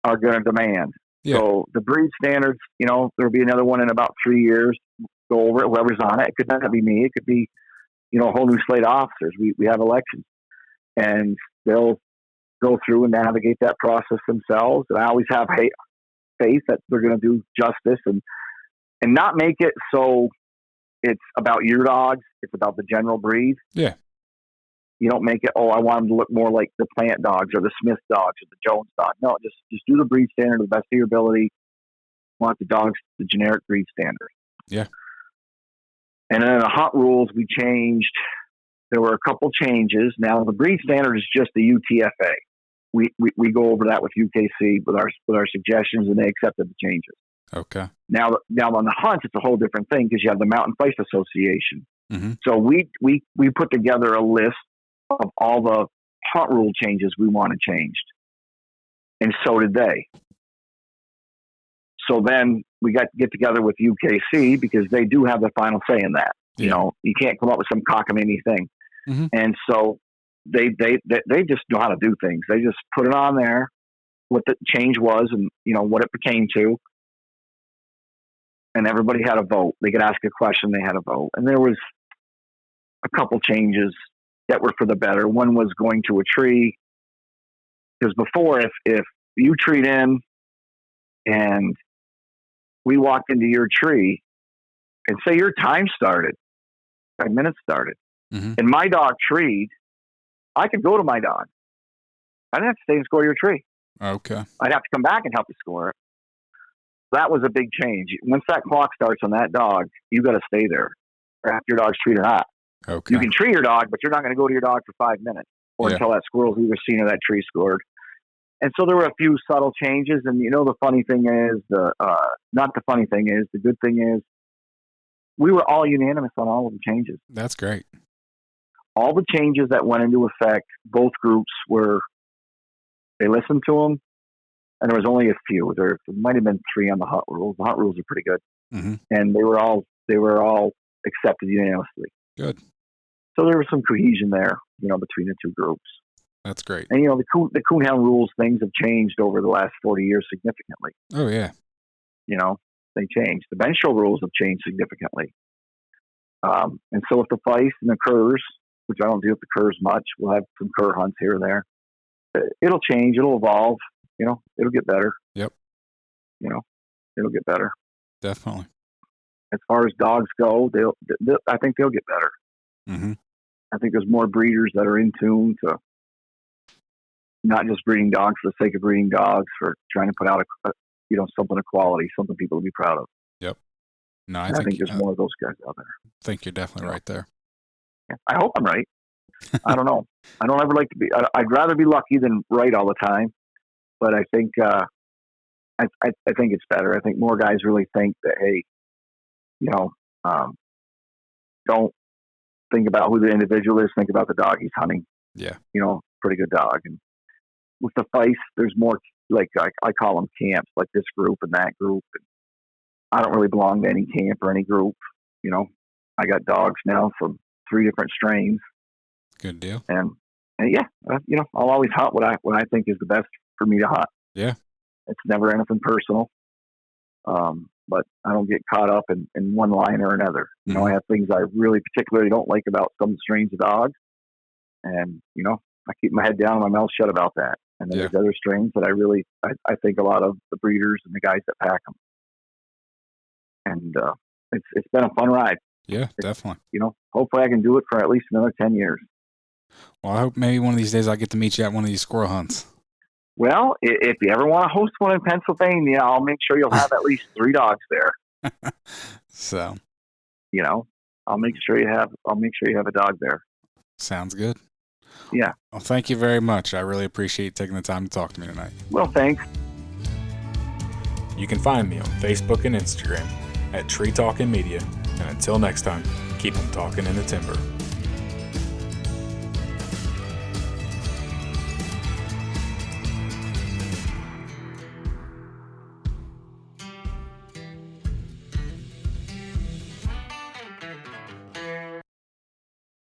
are going to demand. Yeah. So the breed standards, there'll be another one in about 3 years. Go over it, whoever's on it. It could not be me. It could be, a whole new slate of officers. We have elections, and they'll go through and navigate that process themselves. And I always have faith that they're going to do justice and not make it so it's about your dogs. It's about the general breed. Yeah. You don't make it, I want them to look more like the Plant dogs or the Smith dogs or the Jones dog. No, just do the breed standard to the best of your ability. Want the dogs the generic breed standard. Yeah. And then the hunt rules we changed. There were a couple changes. Now the breed standard is just the UTFA. We go over that with UKC with our suggestions, and they accepted the changes. Okay. Now on the hunts, it's a whole different thing because you have the Mountain Feist Association. Mm-hmm. So we put together a list of all the hunt rule changes we wanted changed, and so did they. So then we got to get together with UKC because they do have the final say in that. Yeah. You can't come up with some cockamamie thing. Mm-hmm. And so they just know how to do things. They just put it on there, what the change was, and what it pertained to. And everybody had a vote. They could ask a question. They had a vote. And there was a couple changes that were for the better. One was going to a tree, because before, if you treat in and we walked into your tree and say your time started, 5 minutes started, mm-hmm. and my dog treed, I could go to my dog. I didn't have to stay and score your tree. Okay. I'd have to come back and help you score it. That was a big change. Once that clock starts on that dog, you got to stay there, or after your dog's treated or not. Okay. You can tree your dog, but you're not going to go to your dog for 5 minutes or until that squirrel's either seen or that tree scored. And so there were a few subtle changes. And the funny thing is, not the funny thing is, the good thing is, we were all unanimous on all of the changes. That's great. All the changes that went into effect, both groups they listened to them, and there was only a few. There might have been 3 on the hunt rules. The hunt rules are pretty good, mm-hmm. and they were all accepted unanimously. Good. So there was some cohesion there, between the two groups. That's great. And the coonhound rules, things have changed over the last 40 years significantly. Oh yeah. They changed. The bench show rules have changed significantly. And so with the Feist and the curs, which I don't deal with the curs much, we'll have some cur hunts here and there. It'll change. It'll evolve. It'll get better. Yep. It'll get better. Definitely. As far as dogs go, I think they'll get better. Mm-hmm. I think there's more breeders that are in tune to not just breeding dogs for the sake of breeding dogs, for trying to put out something of quality, something people will be proud of. Yep. No, I think there's more of those guys out there. I think you're definitely right there. Yeah. I hope I'm right. I don't know. I don't ever like to be. I'd rather be lucky than right all the time. But I think I think it's better. I think more guys really think that, hey, don't think about who the individual is. Think about the dog he's hunting. Yeah. Pretty good dog. And with the Feist, there's more, like I call them camps, like this group and that group. And I don't really belong to any camp or any group. I got dogs now from 3 different strains. Good deal. And yeah, I'll always hunt what I think is the best for me to hunt. Yeah. It's never anything personal. But I don't get caught up in one line or another. Mm-hmm. I have things I really particularly don't like about some strains of dogs. And, I keep my head down and my mouth shut about that. And then there's other strains that I think a lot of the breeders and the guys that pack them. And it's been a fun ride. Yeah, definitely. Hopefully I can do it for at least another 10 years. Well, I hope maybe one of these days I get to meet you at one of these squirrel hunts. Well, if you ever want to host one in Pennsylvania, I'll make sure you'll have at least 3 dogs there. So, I'll make sure you have a dog there. Sounds good. Yeah. Well, thank you very much. I really appreciate taking the time to talk to me tonight. Well, thanks. You can find me on Facebook and Instagram at Tree Talking Media. And until next time, keep them talking in the timber.